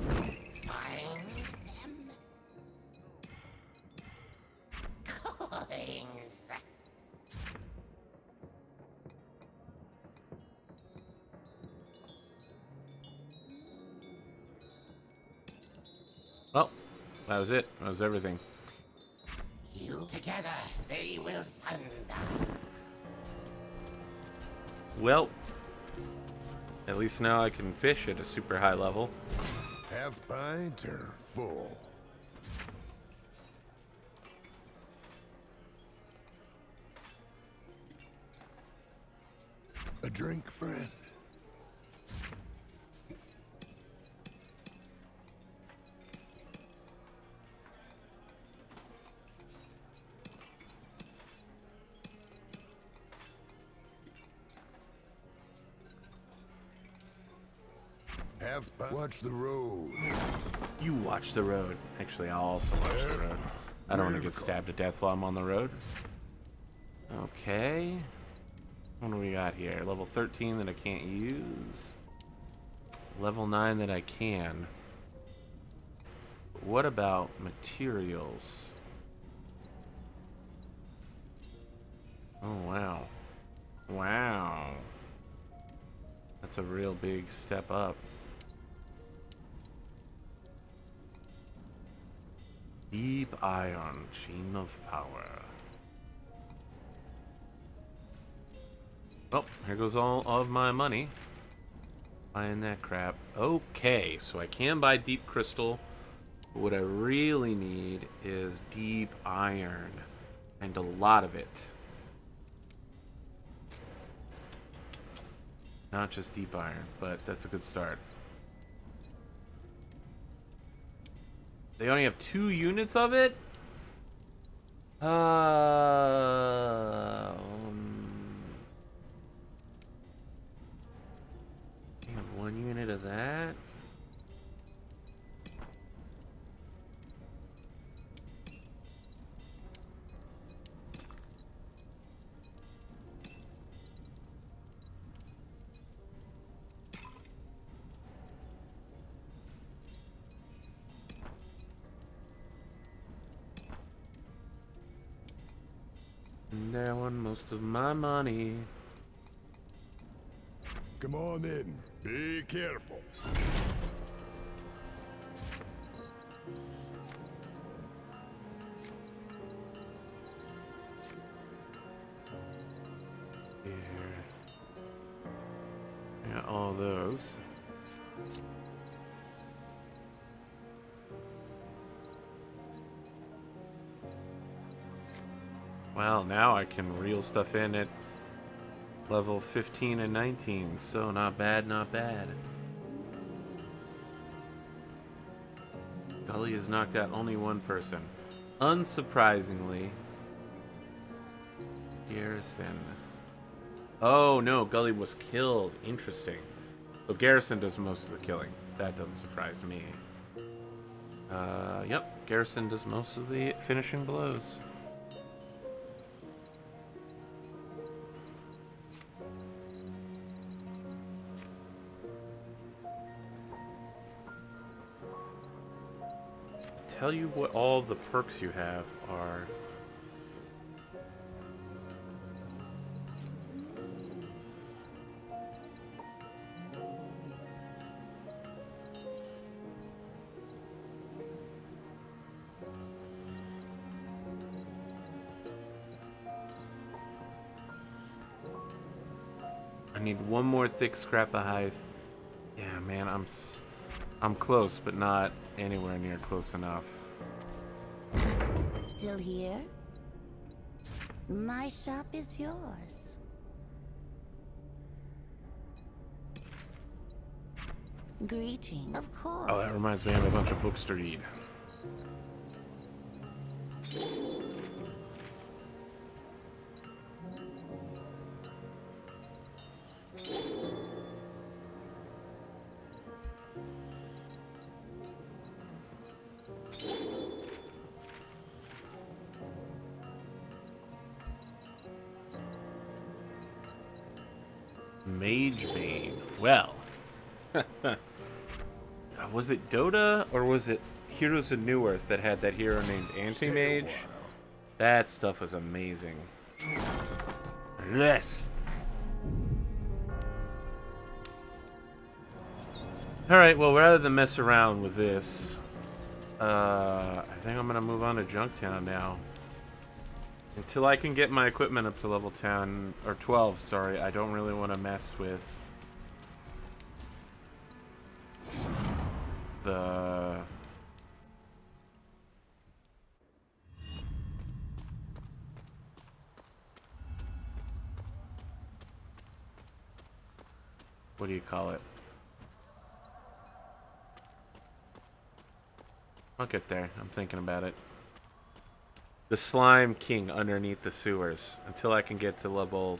Find them. Coins. Well, that was it. That was everything. You together, they will thunder. Well, at least now I can fish at a super high level. Half pint or full? A drink, friend? Watch the road. You watch the road. Actually, I'll also watch the road. I don't want to get stabbed to death while I'm on the road. Okay. What do we got here? Level 13 that I can't use. Level 9 that I can. What about materials? Oh, wow. Wow. That's a real big step up. Deep iron, chain of power. Oh, here goes all of my money. Buying that crap. Okay, so I can buy deep crystal. But what I really need is deep iron. And a lot of it. Not just deep iron, but that's a good start. They only have 2 units of it? They have 1 unit of that? And I want most of my money. Come on in. Be careful. Here. Yeah, all those. Well, now I can reel stuff in at level 15 and 19, so not bad, not bad. Gully has knocked out only 1 person. Unsurprisingly, Garrison. Oh no, Gully was killed. Interesting. So Garrison does most of the killing. That doesn't surprise me. Yep, Garrison does most of the finishing blows. Tell you what all the perks you have are. I need 1 more thick scrap of hive. Yeah, man, I'm close, but not anywhere near close enough. Still here? My shop is yours. Greeting. Of course. Oh, that reminds me, I have a bunch of books to read. Mage Bane. Well. Was it Dota or was it Heroes of New Earth that had that hero named Anti-Mage? That stuff was amazing. Rest. Alright, well, rather than mess around with this, I think I'm going to move on to Junktown now. Until I can get my equipment up to level 10, or 12, sorry, I don't really want to mess with the... What do you call it? I'll get there. I'm thinking about it. The Slime King underneath the sewers. Until I can get to level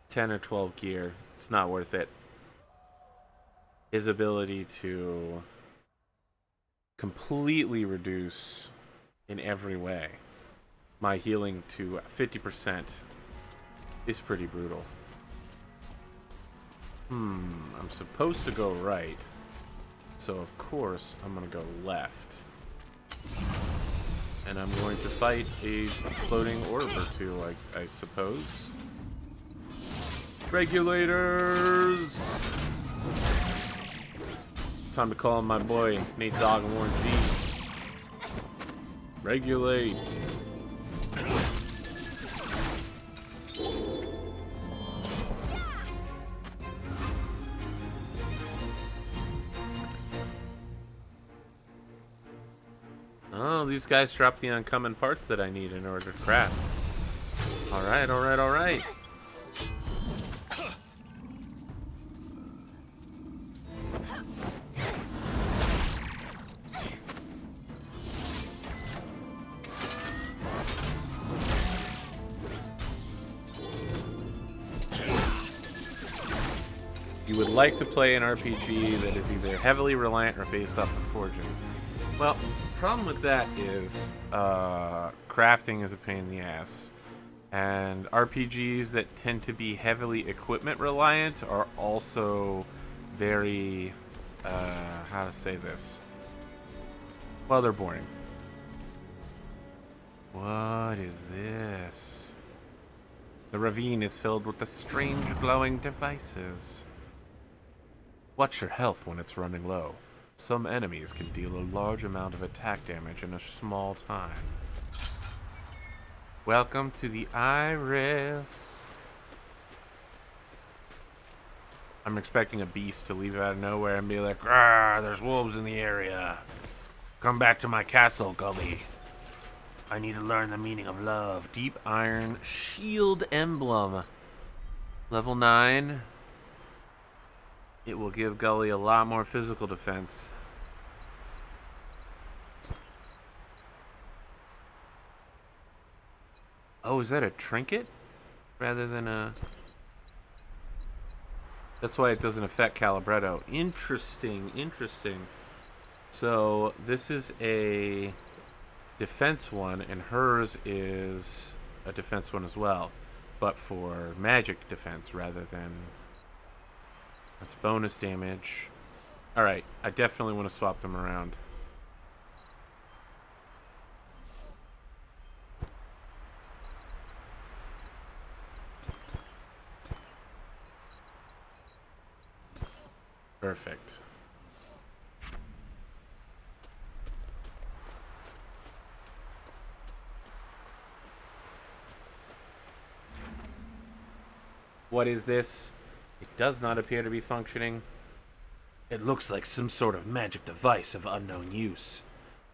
10 or 12 gear, it's not worth it. His ability to completely reduce in every way my healing to 50% is pretty brutal. I'm supposed to go right. So of course I'm gonna go left. And I'm going to fight a floating orb or two, I suppose. Regulators! Time to call on my boy, Nate Dogg and Warren G. Regulate. Oh, these guys drop the uncommon parts that I need in order to craft. Alright, alright, alright. You would like to play an RPG that is either heavily reliant or based off of forging. Well, the problem with that is crafting is a pain in the ass. And RPGs that tend to be heavily equipment reliant are also very, how to say this? Well, they're boring. What is this? The ravine is filled with the strange glowing devices. Watch your health when it's running low. Some enemies can deal a large amount of attack damage in a small time. Welcome to the Iris. I'm expecting a beast to leave out of nowhere and be like, "Ah, there's wolves in the area. Come back to my castle, Gully. I need to learn the meaning of love." Deep Iron Shield Emblem. Level 9. It will give Gully a lot more physical defense. Oh, is that a trinket? Rather than a... That's why it doesn't affect Calibretto. Interesting, interesting. So, this is a defense one, and hers is a defense one as well. But for magic defense rather than... That's bonus damage. Alright, I definitely want to swap them around. Perfect. What is this? It does not appear to be functioning. It looks like some sort of magic device of unknown use.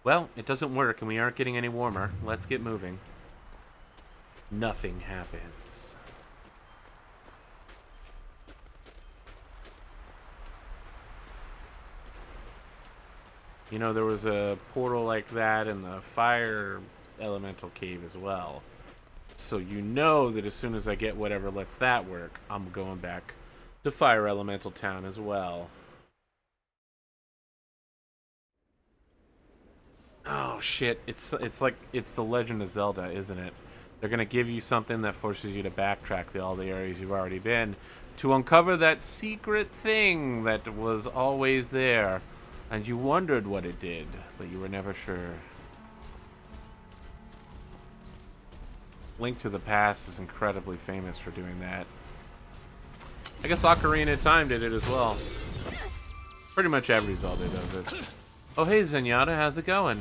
Well, it doesn't work and we aren't getting any warmer. Let's get moving. Nothing happens. You know, there was a portal like that in the fire elemental cave as well. So you know that as soon as I get whatever lets that work, I'm going back to Fire Elemental Town as well. Oh shit, it's like it's the Legend of Zelda, isn't it? They're gonna give you something that forces you to backtrack to all the areas you've already been to uncover that secret thing that was always there, and you wondered what it did, but you were never sure. Link to the Past is incredibly famous for doing that. I guess Ocarina of Time did it as well. Pretty much every Zelda does it. Oh hey Zenyatta, how's it going?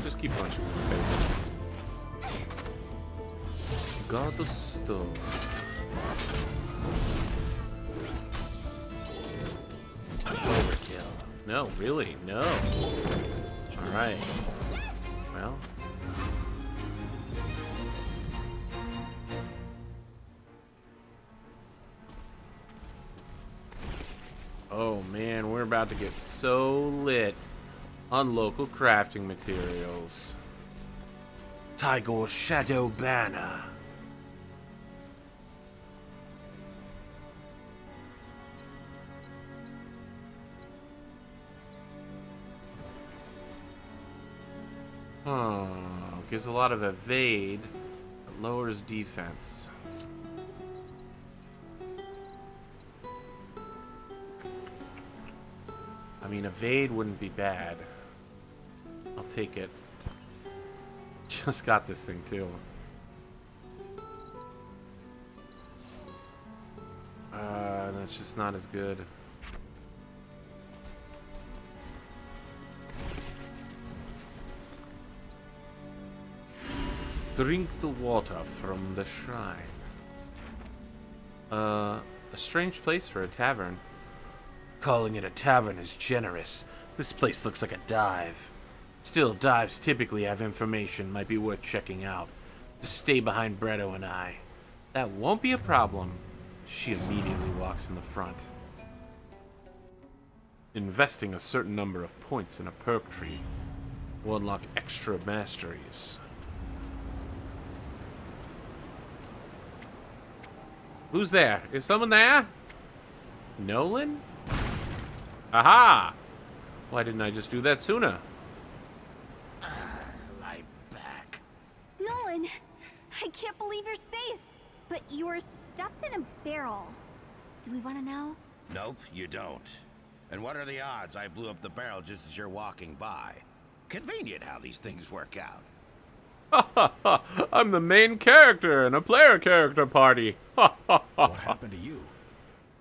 Just keep punching in the face. God the Stone. Overkill. No, really, no. Alright. Well. Oh man, we're about to get so lit on local crafting materials. Tiger's Shadow Banner. Gives a lot of evade, but lowers defense. I mean, evade wouldn't be bad. I'll take it. Just got this thing, too. That's just not as good. Drink the water from the shrine. A strange place for a tavern. Calling it a tavern is generous. This place looks like a dive. Still, dives typically have information might be worth checking out. Just stay behind Bretto and I. That won't be a problem. She immediately walks in the front. Investing a certain number of points in a perk tree will unlock extra masteries. Who's there? Is someone there? Nolan? Aha! Why didn't I just do that sooner? My back. Nolan, I can't believe you're safe. But you were stuffed in a barrel. Do we want to know? Nope, you don't. And what are the odds I blew up the barrel just as you're walking by? Convenient how these things work out. I'm the main character in a player character party. What happened to you?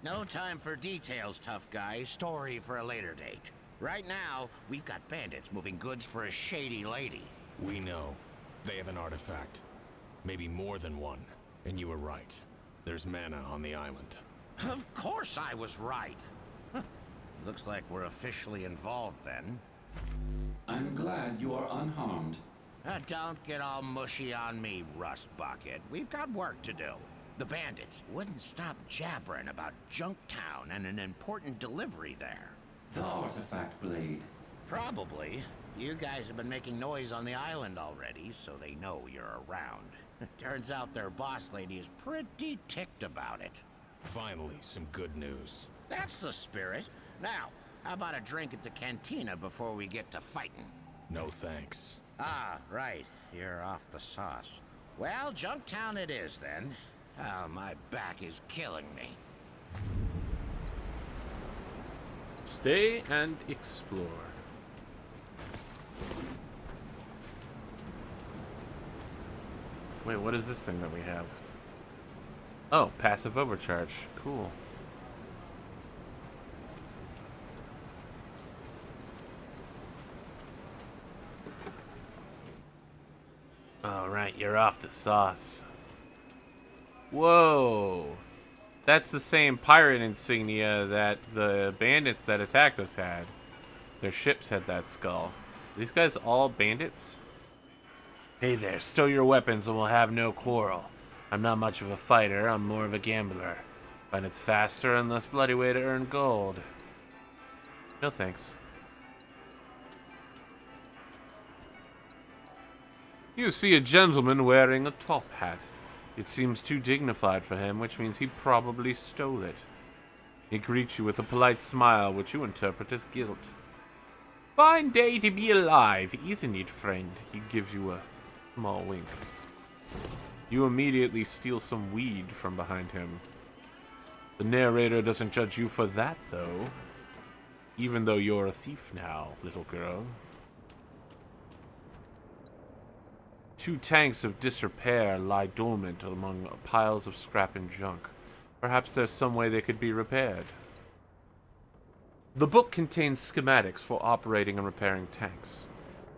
No time for details, tough guy. Story for a later date. Right now, we've got bandits moving goods for a shady lady. We know. They have an artifact. Maybe more than one. And you were right. There's mana on the island. Of course I was right. Looks like we're officially involved then. I'm glad you are unharmed. Don't get all mushy on me, Rust Bucket. We've got work to do. The bandits wouldn't stop jabbering about Junktown and an important delivery there. The artifact blade. Probably. You guys have been making noise on the island already, so they know you're around. Turns out their boss lady is pretty ticked about it. Finally, some good news. That's the spirit. Now, how about a drink at the cantina before we get to fighting? No thanks. Ah, right. You're off the sauce. Well, Junktown it is then. Oh, my back is killing me. Stay and explore. Wait, what is this thing that we have? Oh, passive overcharge. Cool. Alright, you're off the sauce. Whoa. That's the same pirate insignia that the bandits that attacked us had. Their ships had that skull. These guys all bandits? Hey there, stow your weapons and we'll have no quarrel. I'm not much of a fighter, I'm more of a gambler. Find it's faster and less bloody way to earn gold. No thanks. You see a gentleman wearing a top hat. It seems too dignified for him, which means he probably stole it. He greets you with a polite smile, which you interpret as guilt. Fine day to be alive, isn't it, friend? He gives you a small wink. You immediately steal some weed from behind him. The narrator doesn't judge you for that, though. Even though you're a thief now, little girl. 2 tanks of disrepair lie dormant among piles of scrap and junk. Perhaps there's some way they could be repaired. The book contains schematics for operating and repairing tanks.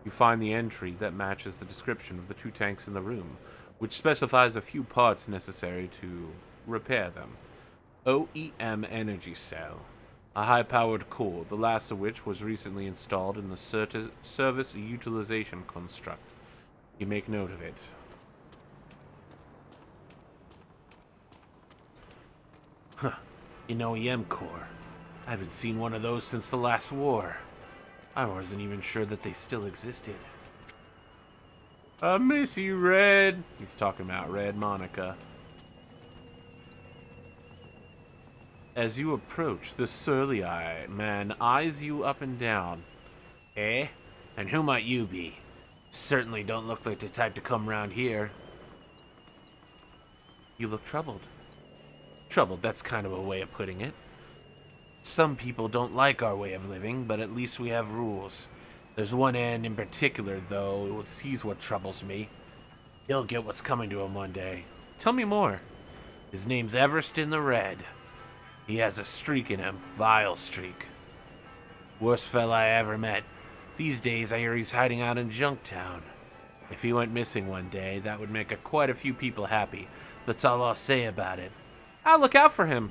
You find the entry that matches the description of the 2 tanks in the room, which specifies a few parts necessary to repair them. OEM energy cell. A high-powered core, the last of which was recently installed in the service utilization construct. You make note of it. Huh. An OEM core. I haven't seen one of those since the last war. I wasn't even sure that they still existed. I miss you, Red. He's talking about Red Monica. As you approach, the surly man eyes you up and down. Eh? And who might you be? Certainly don't look like the type to come round here. You look troubled. Troubled, that's kind of a way of putting it. Some people don't like our way of living, but at least we have rules. There's one man in particular, though. He's what troubles me. He'll get what's coming to him one day. Tell me more. His name's Everston the Red. He has a streak in him. Vile streak. Worst fella I ever met. These days, I hear he's hiding out in Junktown. If he went missing one day, that would make quite a few people happy. That's all I'll say about it. I'll look out for him.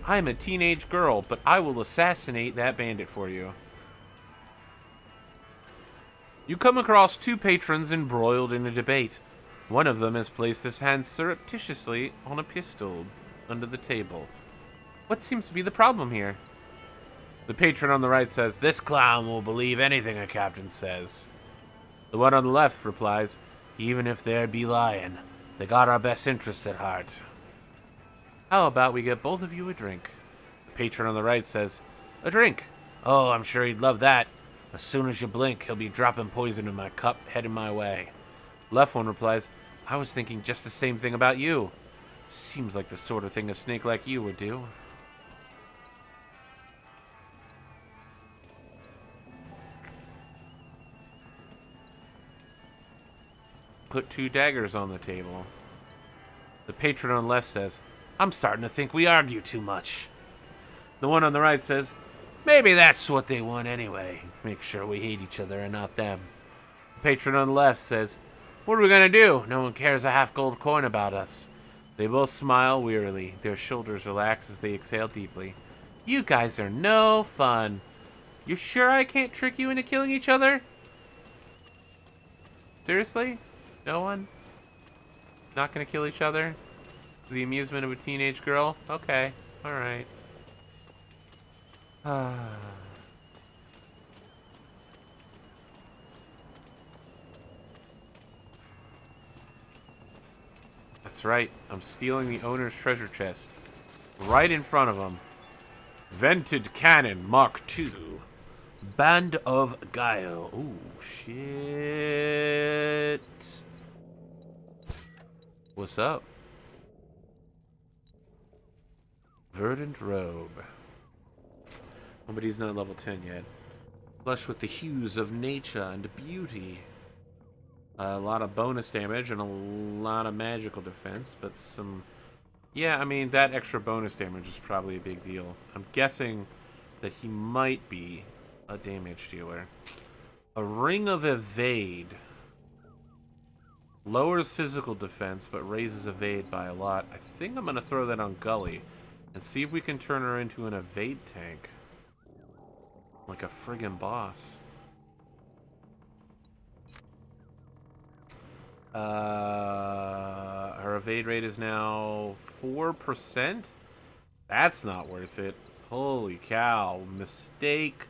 I'm a teenage girl, but I will assassinate that bandit for you. You come across two patrons embroiled in a debate. One of them has placed his hand surreptitiously on a pistol under the table. What seems to be the problem here? The patron on the right says, "This clown will believe anything a captain says." The one on the left replies, "Even if they'd be lying, they got our best interests at heart." How about we get both of you a drink? The patron on the right says, "A drink? Oh, I'm sure he'd love that. As soon as you blink, he'll be dropping poison in my cup, heading my way." Left one replies, "I was thinking just the same thing about you. Seems like the sort of thing a snake like you would do." Put two daggers on the table. The patron on the left says, "I'm starting to think we argue too much." The one on the right says, "Maybe that's what they want anyway. Make sure we hate each other and not them." The patron on the left says, "What are we gonna do? No one cares a half-gold coin about us." They both smile wearily. Their shoulders relax as they exhale deeply. "You guys are no fun. You sure I can't trick you into killing each other?" Seriously? No one? Not gonna kill each other? For the amusement of a teenage girl? Okay. Alright. That's right. I'm stealing the owner's treasure chest. Right in front of him. Vented Cannon Mark II. Band of Guile. Ooh, shit. What's up? Verdant Robe. Oh, but he's not level 10 yet. Flush with the hues of nature and beauty. A lot of bonus damage and a lot of magical defense, but some... Yeah, I mean, that extra bonus damage is probably a big deal. I'm guessing that he might be a damage dealer. A Ring of Evade. Lowers physical defense, but raises evade by a lot. I think I'm going to throw that on Gully and see if we can turn her into an evade tank. Like a friggin' boss. Her evade rate is now 4%? That's not worth it. Holy cow. Mistake.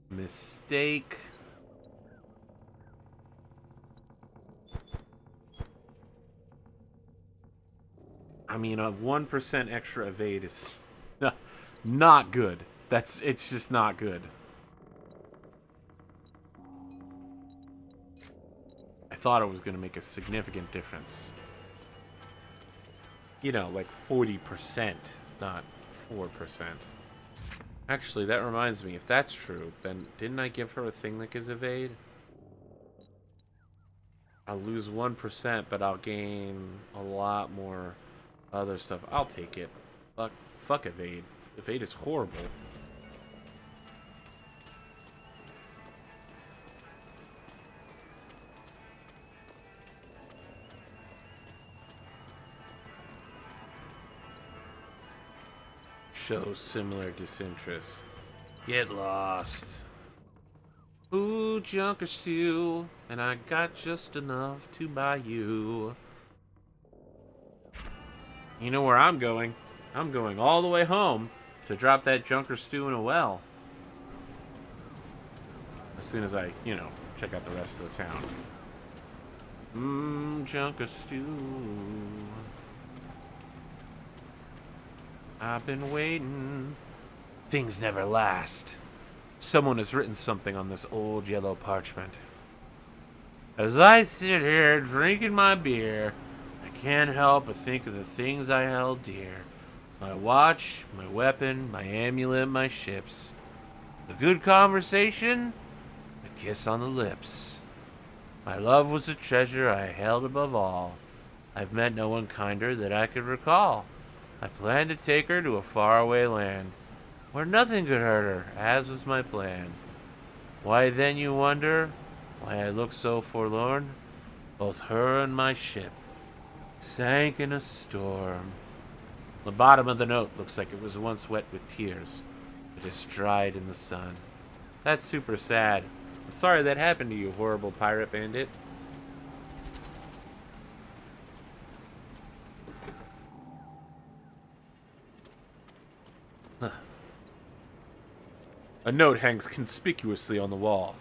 Mistake. I mean, a 1% extra evade is not good. It's just not good. I thought it was going to make a significant difference. You know, like 40%, not 4%. Actually, that reminds me, if that's true, then didn't I give her a thing that gives evade? I'll lose 1%, but I'll gain a lot more other stuff. I'll take it. Fuck evade. Evade is horrible. Shows similar disinterest. Get lost. Ooh, junker stew, and I got just enough to buy you. You know where I'm going? I'm going all the way home to drop that junker stew in a well. As soon as I, you know, check out the rest of the town. Junker stew. I've been waiting. Things never last. Someone has written something on this old yellow parchment. As I sit here drinking my beer, I can't help but think of the things I held dear. My watch, my weapon, my amulet, my ships. A good conversation, a kiss on the lips. My love was a treasure I held above all. I've met no one kinder that I could recall. I planned to take her to a faraway land, where nothing could hurt her, as was my plan. Why then you wonder, why I look so forlorn? Both her and my ship sank in a storm. The bottom of the note looks like it was once wet with tears, but it's dried in the sun. That's super sad. I'm sorry that happened to you, horrible pirate bandit. Huh. A note hangs conspicuously on the wall.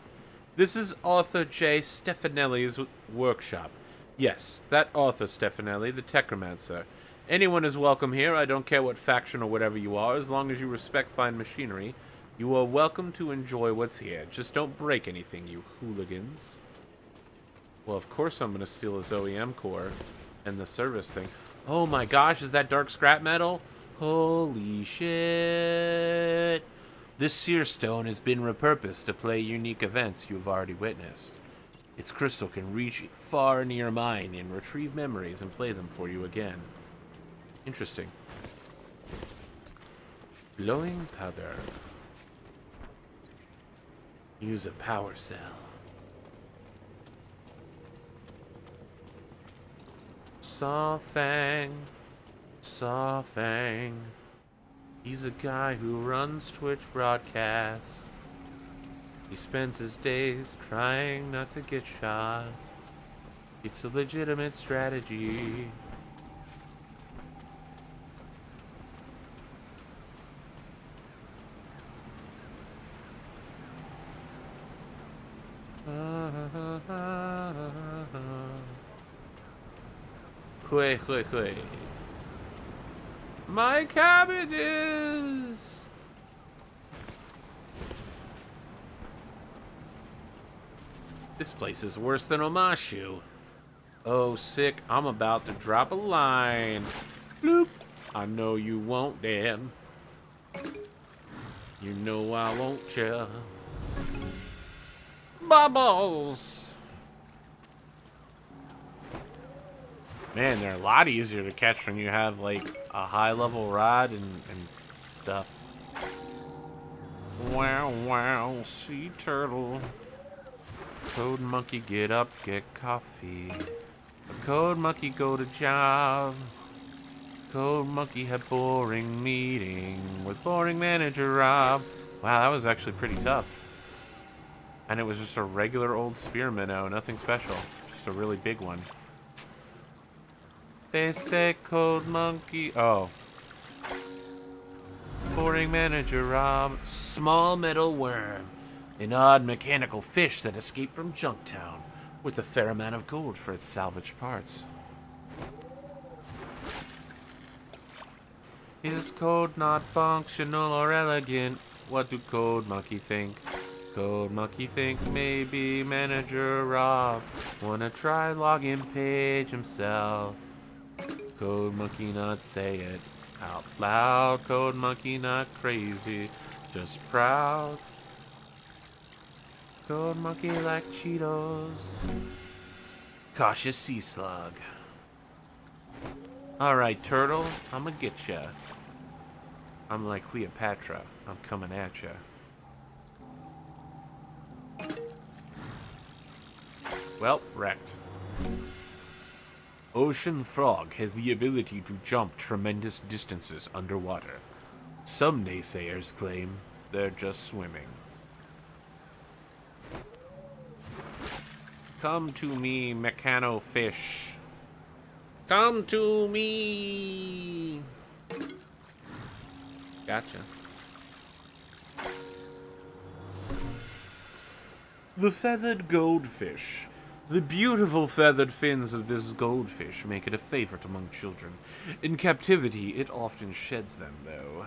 This is Arthur J. Stefanelli's workshop. Yes, that Arthur Stefanelli, the Techromancer. Anyone is welcome here. I don't care what faction or whatever you are, as long as you respect fine machinery. You are welcome to enjoy what's here. Just don't break anything, you hooligans. Well, of course I'm going to steal his OEM core and the service thing. Oh my gosh, is that dark scrap metal? Holy shit. This seer stone has been repurposed to play unique events you've already witnessed. Its crystal can reach far into your mind and retrieve memories and play them for you again. Interesting. Glowing powder. Use a power cell. Sawfang. Sawfang. He's a guy who runs Twitch broadcasts. He spends his days trying not to get shot. It's a legitimate strategy. Hui, hui, hui. My cabbages! This place is worse than Omashu. Oh, sick. I'm about to drop a line. Bloop. I know you won't, Dan. You know I won't, ya. Bubbles! Man, they're a lot easier to catch when you have, like, a high-level rod and stuff. Wow, wow, sea turtle. Code monkey, get up, get coffee. A code monkey, go to job. Code monkey had boring meeting with boring manager Rob. Wow, that was actually pretty tough. And it was just a regular old spear minnow, nothing special. Just a really big one. They say code monkey. Oh. Boring manager Rob. Small metal worm. An odd mechanical fish that escaped from Junktown with a fair amount of gold for its salvaged parts. Is code not functional or elegant? What do code monkey think? Code monkey think maybe manager Rob wanna try login page himself. Code monkey not say it out loud. Code monkey not crazy, just proud. Code monkey like Cheetos. Cautious sea slug. Alright, turtle, I'ma get ya. I'm like Cleopatra, I'm coming at ya. Well, wrecked. Ocean frog has the ability to jump tremendous distances underwater. Some naysayers claim they're just swimming. Come to me, mechano fish. Come to me. Gotcha. The feathered goldfish. The beautiful feathered fins of this goldfish make it a favorite among children. In captivity, it often sheds them, though.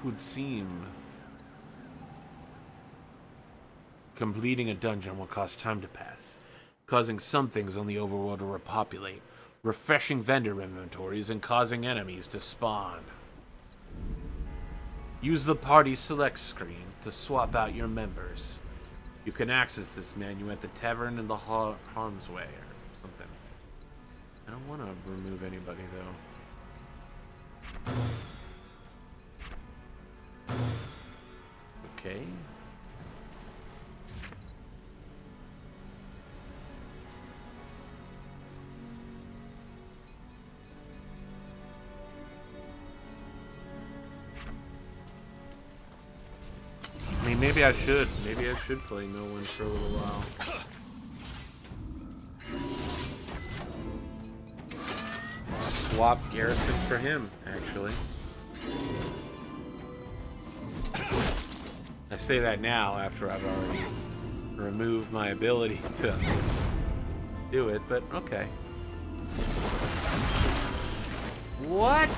Would seem. Completing a dungeon will cause time to pass, causing some things on the overworld to repopulate, refreshing vendor inventories, and causing enemies to spawn. Use the party select screen to swap out your members. You can access this menu at the tavern in the Harm's Way or something. I don't want to remove anybody though. Okay. I mean, maybe I should. Maybe I should play no one for a little while. Swap Garrison for him, actually. I say that now after I've already removed my ability to do it, but okay. What?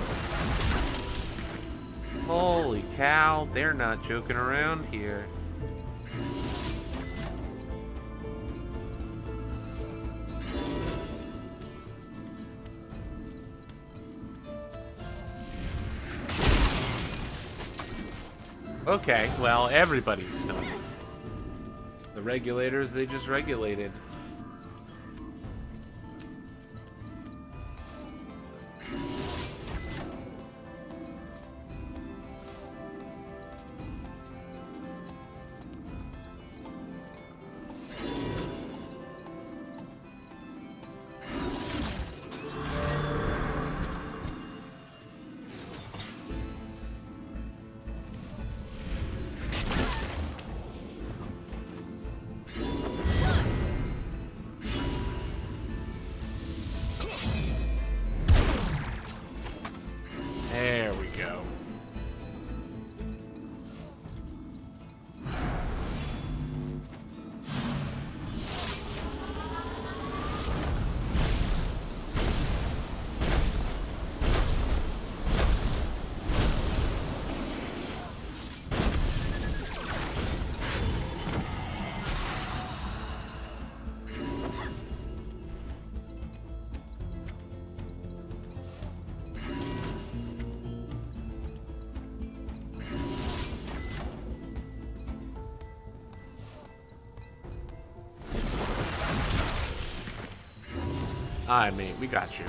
Holy cow, they're not joking around here. Okay, well, everybody's stunned. The regulators, they just regulated. There we go. Alright, mate, we got you.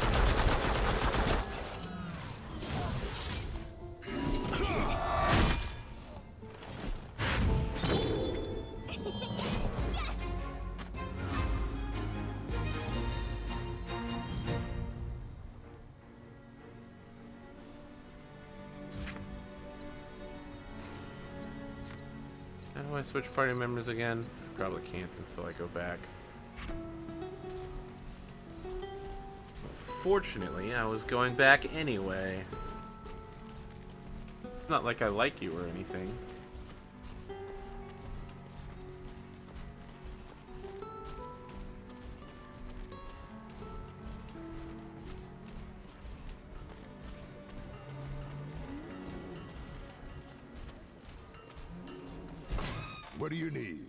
How do I switch party members again? I probably can't until I go back. Fortunately, I was going back anyway. It's not like I like you or anything. What do you need?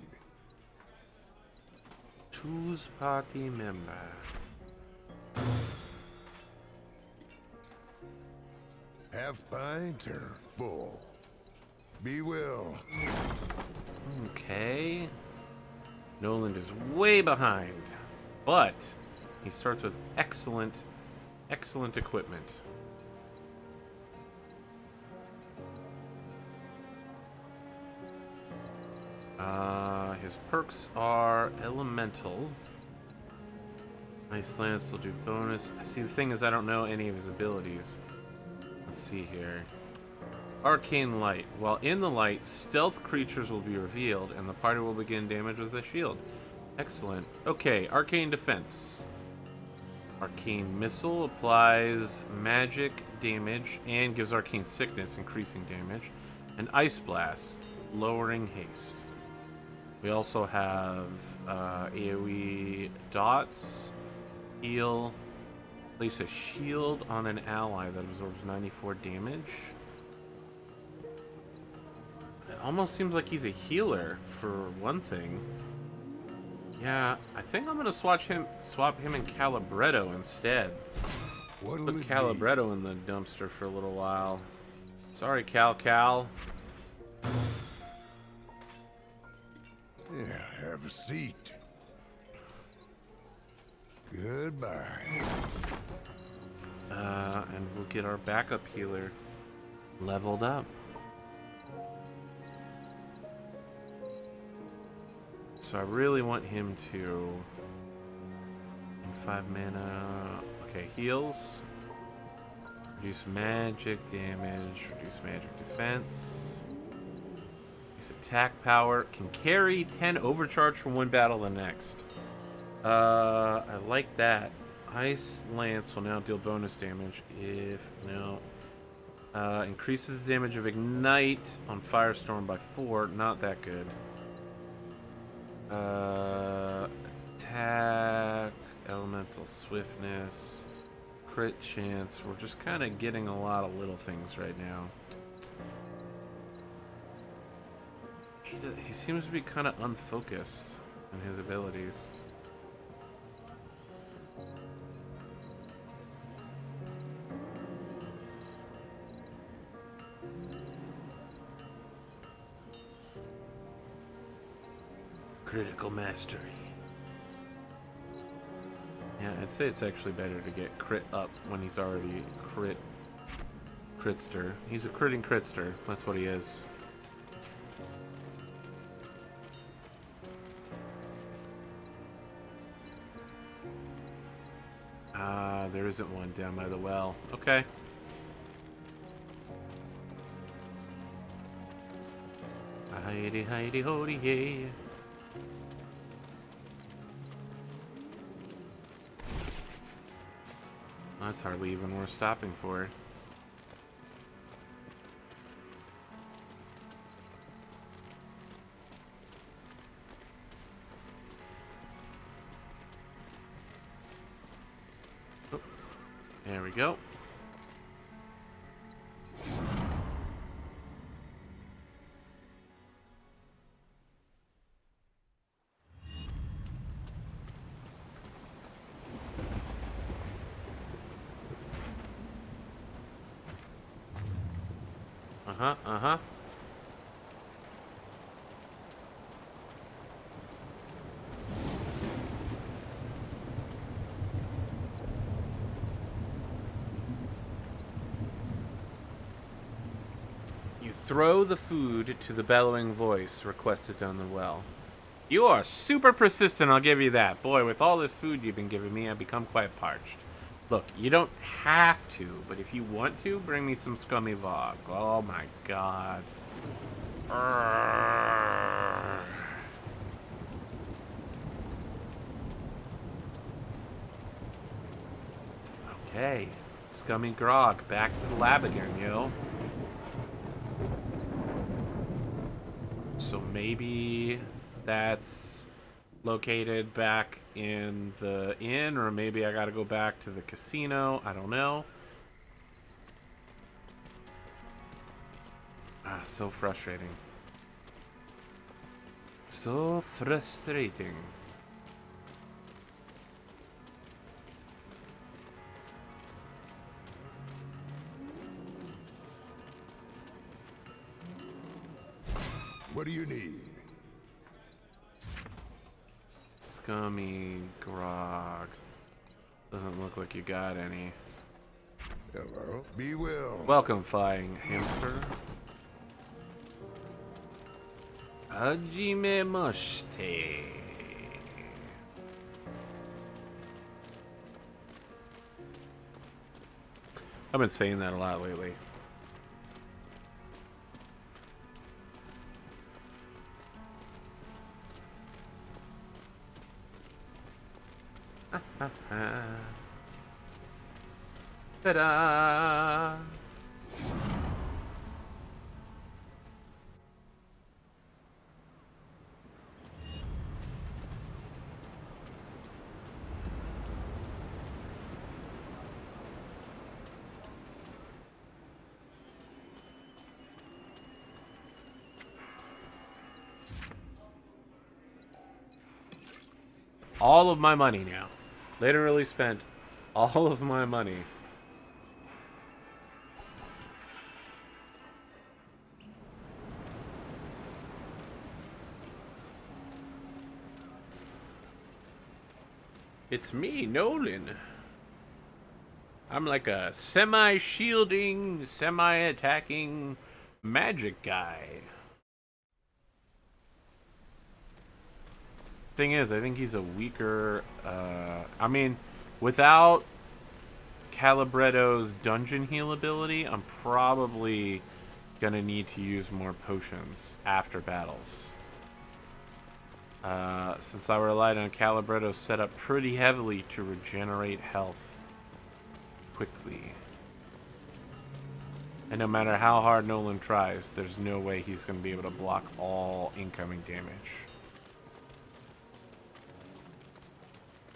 Choose party member. Half pint or full? Be will. Okay. Noland is way behind, but he starts with excellent equipment. His perks are elemental. Ice Lance will do bonus. See, the thing is, I don't know any of his abilities. Let's see here. Arcane Light. While in the light, stealth creatures will be revealed, and the party will begin damage with a shield. Excellent. Okay, Arcane Defense. Arcane Missile applies magic damage and gives Arcane Sickness, increasing damage. And Ice Blast, lowering haste. We also have AoE dots, heal, place a shield on an ally that absorbs 94 damage. almost seems like he's a healer for one thing. Yeah, I think I'm gonna swap him and Calibretto instead. Put Calibretto in the dumpster for a little while. Sorry, Cal. Yeah, have a seat. Goodbye. And we'll get our backup healer leveled up. So I really want him to... 5 mana... Okay, heals. Reduce magic damage, reduce magic defense. Reduce attack power. Can carry 10 overcharge from one battle to the next. I like that. Ice Lance will now deal bonus damage if... No. Increases the damage of Ignite on Firestorm by 4. Not that good. Attack, Elemental Swiftness, crit chance. We're just kind of getting a lot of little things right now. He seems to be kind of unfocused in his abilities. Critical mastery. Yeah, I'd say it's actually better to get crit up when he's already critster. He's a critting critster. That's what he is. There isn't one down by the well. Okay. Heidi, heidi, hody, hey. That's hardly even worth stopping for. Oh, there we go. Uh-huh. You throw the food to the bellowing voice requested on the well. You are super persistent, I'll give you that. Boy, with all this food you've been giving me, I've become quite parched. Look, you don't have to, but if you want to, bring me some scummy vog. Oh my god. Okay. Scummy grog. Back to the lab again, yo. So maybe that's located back in the inn, or maybe I gotta go back to the casino. I don't know. Ah, so frustrating. So frustrating. What do you need? Scummy grog. Doesn't look like you got any. Hello. Be well. Welcome, flying hamster. Hajime Moshite. I've been saying that a lot lately. Ta-da! all of my money now. Literally spent all of my money. It's me, Nolan. I'm like a semi-shielding, semi-attacking magic guy. Thing is, I think he's a weaker, I mean, without Calibretto's dungeon heal ability, I'm probably gonna need to use more potions after battles. Since I relied on Calibretto's setup pretty heavily to regenerate health quickly. And no matter how hard Nolan tries, there's no way he's gonna be able to block all incoming damage.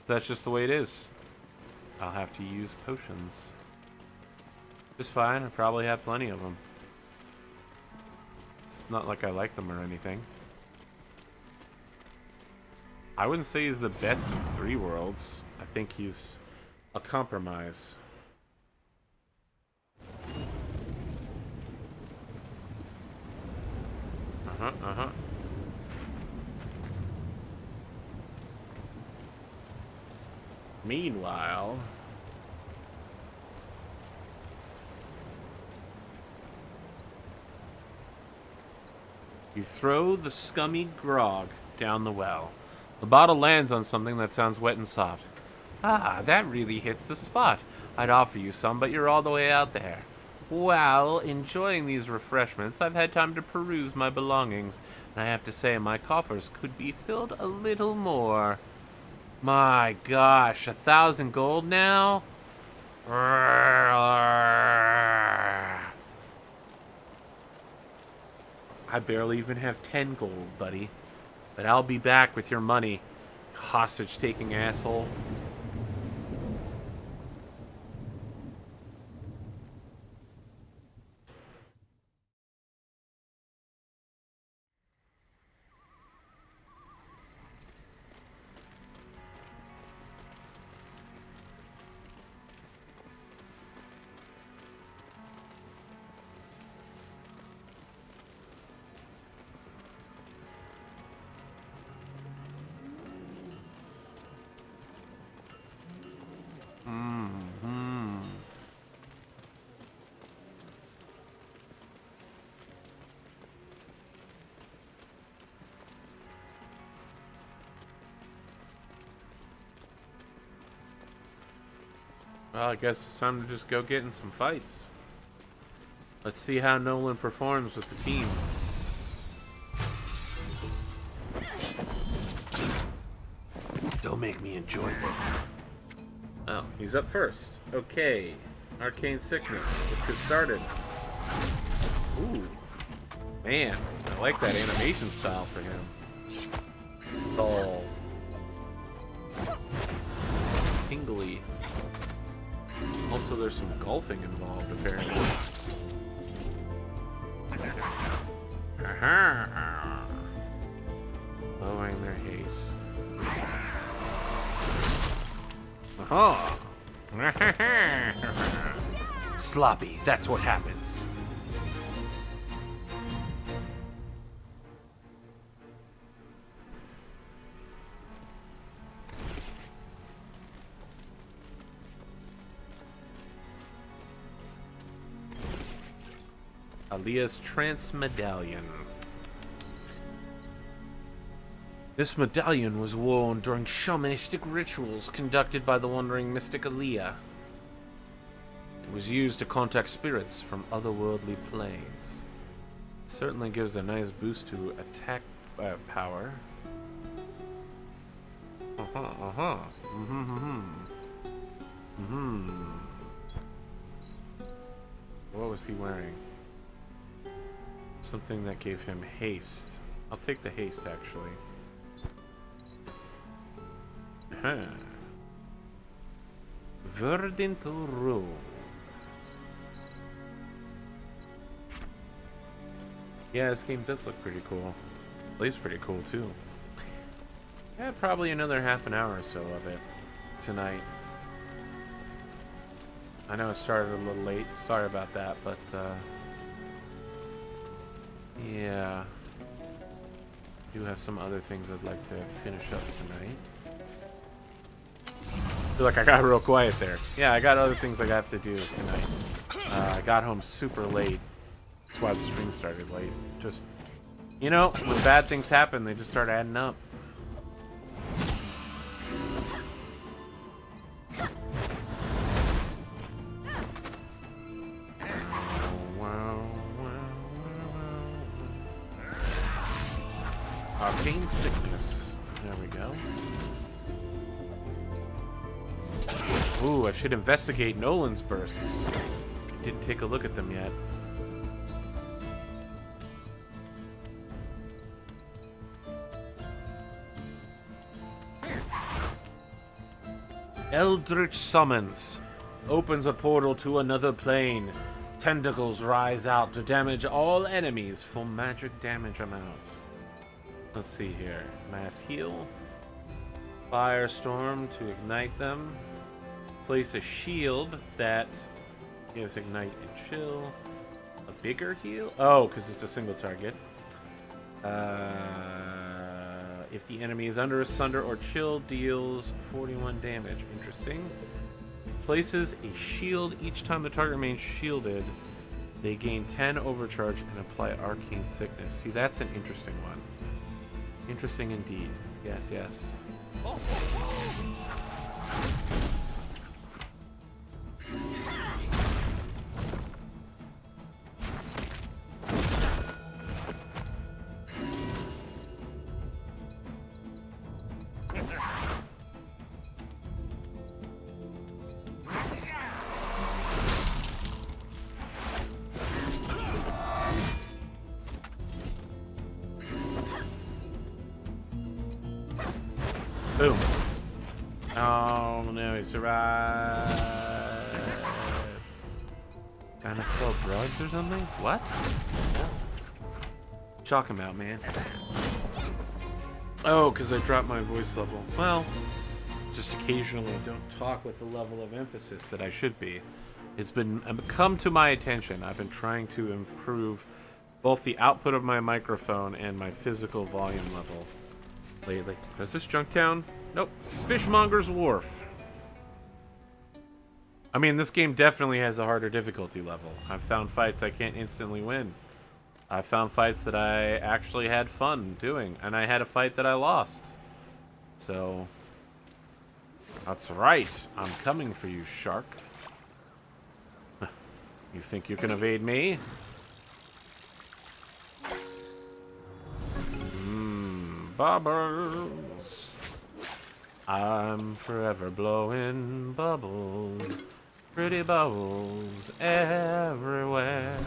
That's just the way it is. I'll have to use potions. It's fine, I probably have plenty of them. It's not like I like them or anything. I wouldn't say he's the best of 3 worlds. I think he's a compromise. Meanwhile, you throw the scummy grog down the well. The bottle lands on something that sounds wet and soft. Ah, that really hits the spot. I'd offer you some, but you're all the way out there. While enjoying these refreshments, I've had time to peruse my belongings, and I have to say my coffers could be filled a little more. My gosh, 1,000 gold now? I barely even have 10 gold, buddy. But I'll be back with your money, hostage-taking asshole. Well, I guess it's time to just go get in some fights. Let's see how Nolan performs with the team. Don't make me enjoy this. Oh, he's up first. Okay. Arcane Sickness. Let's get started. Ooh. Man, I like that animation style for him. Tall. Tingly. Also, there's some golfing involved, apparently. Lowering their haste. Aha! Sloppy, that's what happens. Aaliyah's Trance Medallion. This medallion was worn during shamanistic rituals conducted by the wandering mystic Aaliyah. It was used to contact spirits from otherworldly planes. It certainly gives a nice boost to attack power. What was he wearing? Something that gave him haste. I'll take the haste, actually. Verdant Row. Yeah, this game does look pretty cool. Plays pretty cool, too. Yeah, probably another half an hour or so of it tonight. I know it started a little late. Sorry about that, but yeah. I do have some other things I'd like to finish up tonight. I feel like I got real quiet there. Yeah, I got other things I have to do tonight. I got home super late. That's why the stream started late. Just, you know, when bad things happen, they just start adding up. Arcane sickness. There we go. Ooh, I should investigate Nolan's bursts. Didn't take a look at them yet. Eldritch Summons. Opens a portal to another plane. Tentacles rise out to damage all enemies for magic damage amounts. Let's see here. Mass heal. Firestorm to ignite them. Place a shield that gives ignite and chill. A bigger heal? Oh, because it's a single target. If the enemy is under a sunder or chill, deals 41 damage. Interesting. Places a shield each time the target remains shielded. They gain 10 overcharge and apply arcane sickness. See, that's an interesting one. Interesting indeed. Yes, yes. Boom. Oh no, he survived. Trying to sell drugs or something? What? Chalk him out, man. Oh, because I dropped my voice level. Well, just occasionally I don't talk with the level of emphasis that I should be. It's been come to my attention. I've been trying to improve both the output of my microphone and my physical volume level lately. Is this Junktown? Nope. Fishmonger's Wharf. I mean, this game definitely has a harder difficulty level. I've found fights I can't instantly win. I've found fights that I actually had fun doing, and I had a fight that I lost. So, that's right. I'm coming for you, shark. You think you can evade me? Bubbles. I'm forever blowing bubbles. Pretty bubbles everywhere.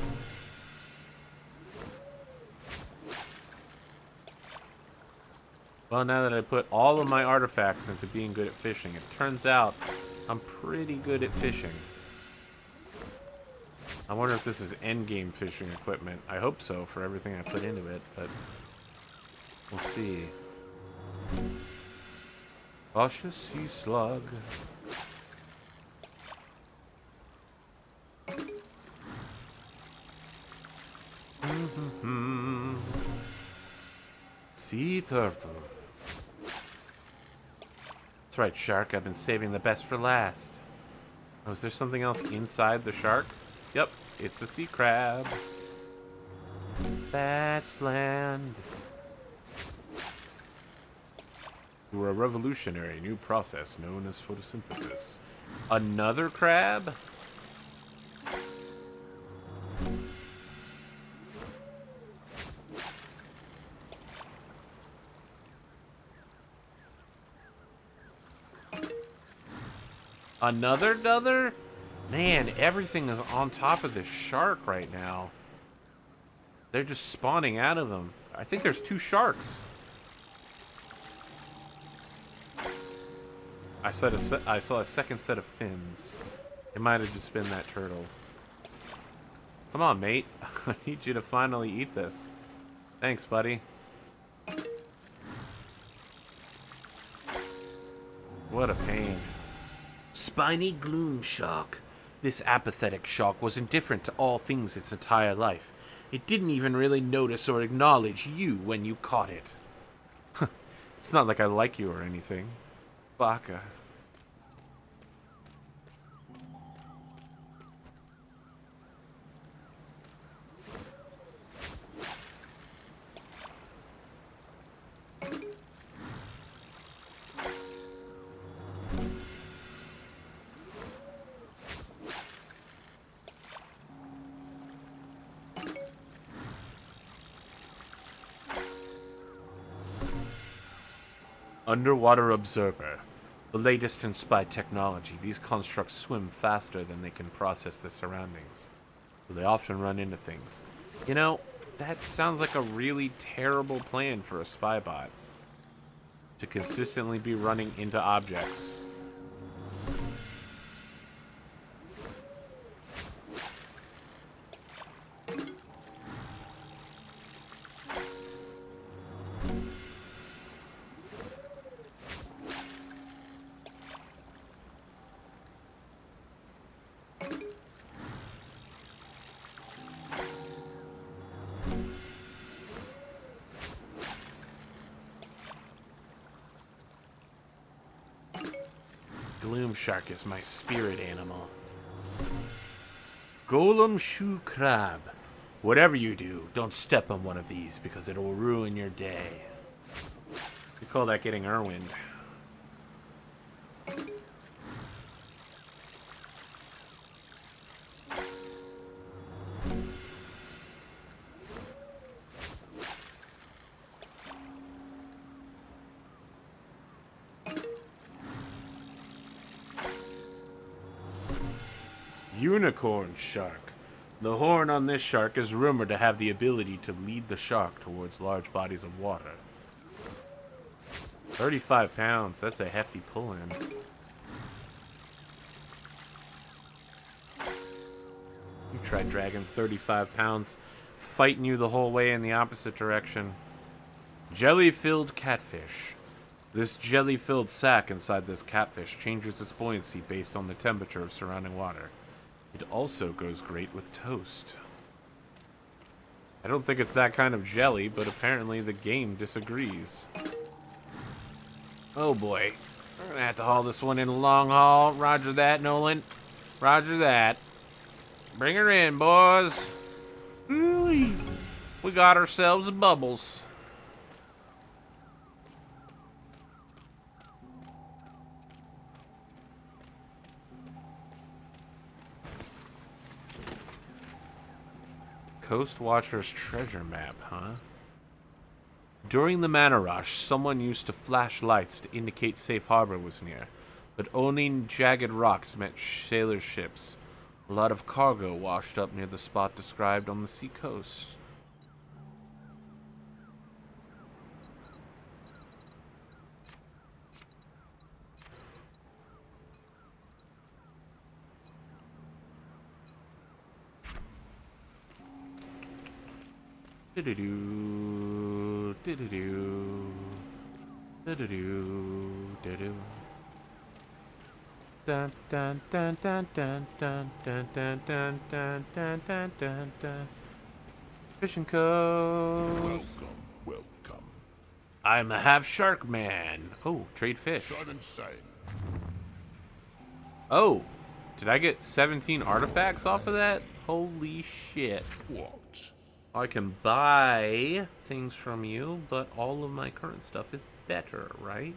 Well, now that I put all of my artifacts into being good at fishing, it turns out I'm pretty good at fishing. I wonder if this is endgame fishing equipment. I hope so for everything I put into it, but we'll see. Cautious sea slug. Sea turtle. That's right, shark. I've been saving the best for last. Oh, is there something else inside the shark? Yep, it's a sea crab. That's land. Through a revolutionary new process known as photosynthesis. Another crab? Another? Man, everything is on top of this shark right now. They're just spawning out of them. I think there's 2 sharks. I saw a second set of fins. It might have just been that turtle. Come on, mate. I need you to finally eat this. Thanks, buddy. what a pain. Spiny gloom shark. This apathetic shark was indifferent to all things its entire life. It didn't even really notice or acknowledge you when you caught it. It's not like I like you or anything. Baka. Underwater observer. The latest in spy technology. These constructs swim faster than they can process their surroundings, so they often run into things. You know, that sounds like a really terrible plan for a spy bot. To consistently be running into objects. Gloom shark is my spirit animal. Golem shoe crab. Whatever you do, don't step on one of these because it'll ruin your day. We call that getting Irwined. Unicorn shark. The horn on this shark is rumored to have the ability to lead the shark towards large bodies of water. 35 pounds, that's a hefty pull-in. You tried dragging 35 pounds, fighting you the whole way in the opposite direction. Jelly-filled catfish. This jelly-filled sac inside this catfish changes its buoyancy based on the temperature of surrounding water. It also goes great with toast. I don't think it's that kind of jelly, but apparently the game disagrees. Oh boy. We're gonna have to haul this one in a long haul. Roger that, Nolan. Roger that. Bring her in, boys. Ooh-wee. We got ourselves a bubbles. Coast Watcher's treasure map, huh? During the Mana Rush, someone used to flash lights to indicate safe harbor was near, but only jagged rocks meant sailor ships. A lot of cargo washed up near the spot described on the sea coast. Do-do-do, do-do-do, do-do-do, do-do. Dun dun dun dun dun dun dun dun dun dun dun dun dun dun. Fishing coast. Welcome, welcome. I'm a half shark man. Oh, trade fish. Shot and sight. Oh, did I get 17 artifacts off of that? Holy shit. What? I can buy things from you, but all of my current stuff is better, right?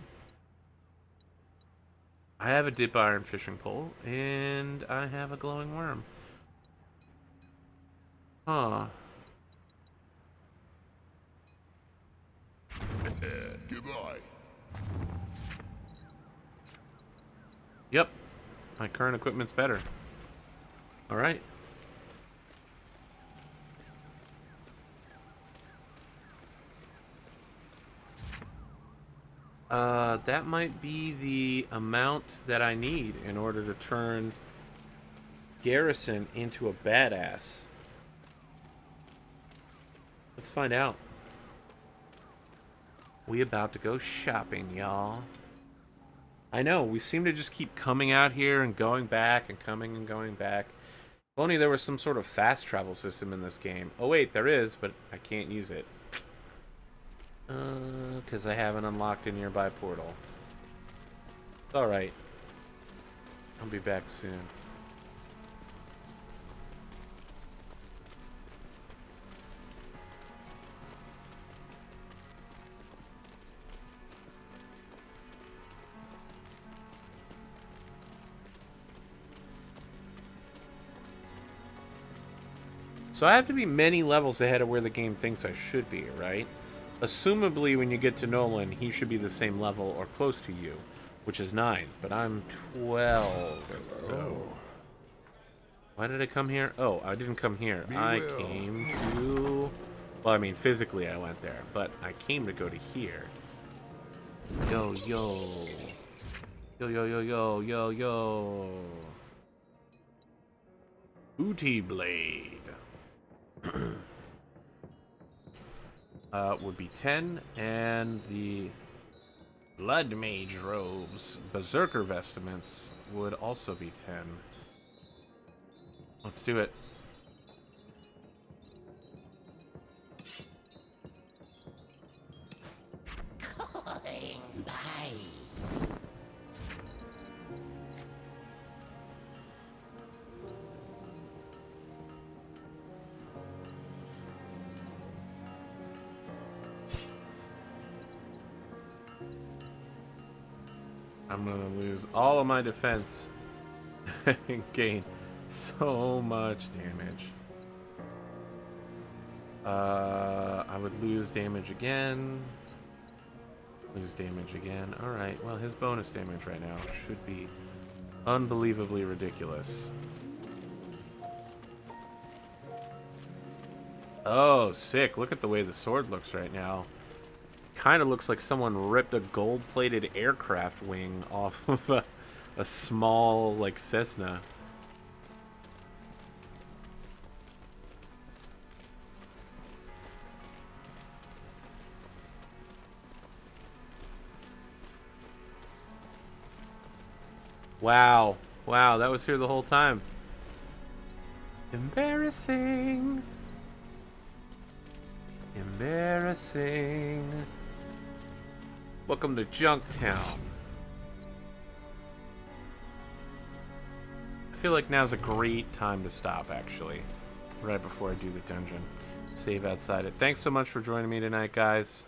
I have a dip iron fishing pole, and I have a glowing worm. Huh. Goodbye. Yep. My current equipment's better. Alright. That might be the amount that I need in order to turn Garrison into a badass. Let's find out. We about to go shopping, y'all. I know, we seem to just keep coming out here and going back and coming and going back. If only there was some sort of fast travel system in this game. Oh wait, there is, but I can't use it. Because I haven't unlocked a nearby portal. It's alright. I'll be back soon. So I have to be many levels ahead of where the game thinks I should be, right? Assumably, when you get to Nolan, he should be the same level or close to you, which is 9, but I'm 12, so... Why did I come here? Oh, I didn't come here. I came to... Well, I mean, physically I went there, but I came to go to here. Yo, yo. Yo, yo, yo, yo, yo, yo. Booty Blade. Would be 10, and the Blood Mage robes, Berserker vestments, would also be 10. Let's do it. I'm gonna lose all of my defense and gain so much damage. I would lose damage again. Lose damage again. Alright, well, his bonus damage right now should be unbelievably ridiculous. Oh, sick. Look at the way the sword looks right now. Kind of looks like someone ripped a gold-plated aircraft wing off of a small, like, Cessna. Wow. Wow, that was here the whole time. Embarrassing. Embarrassing. Welcome to Junktown. I feel like now's a great time to stop, actually. Right before I do the dungeon. Save outside it. Thanks so much for joining me tonight, guys.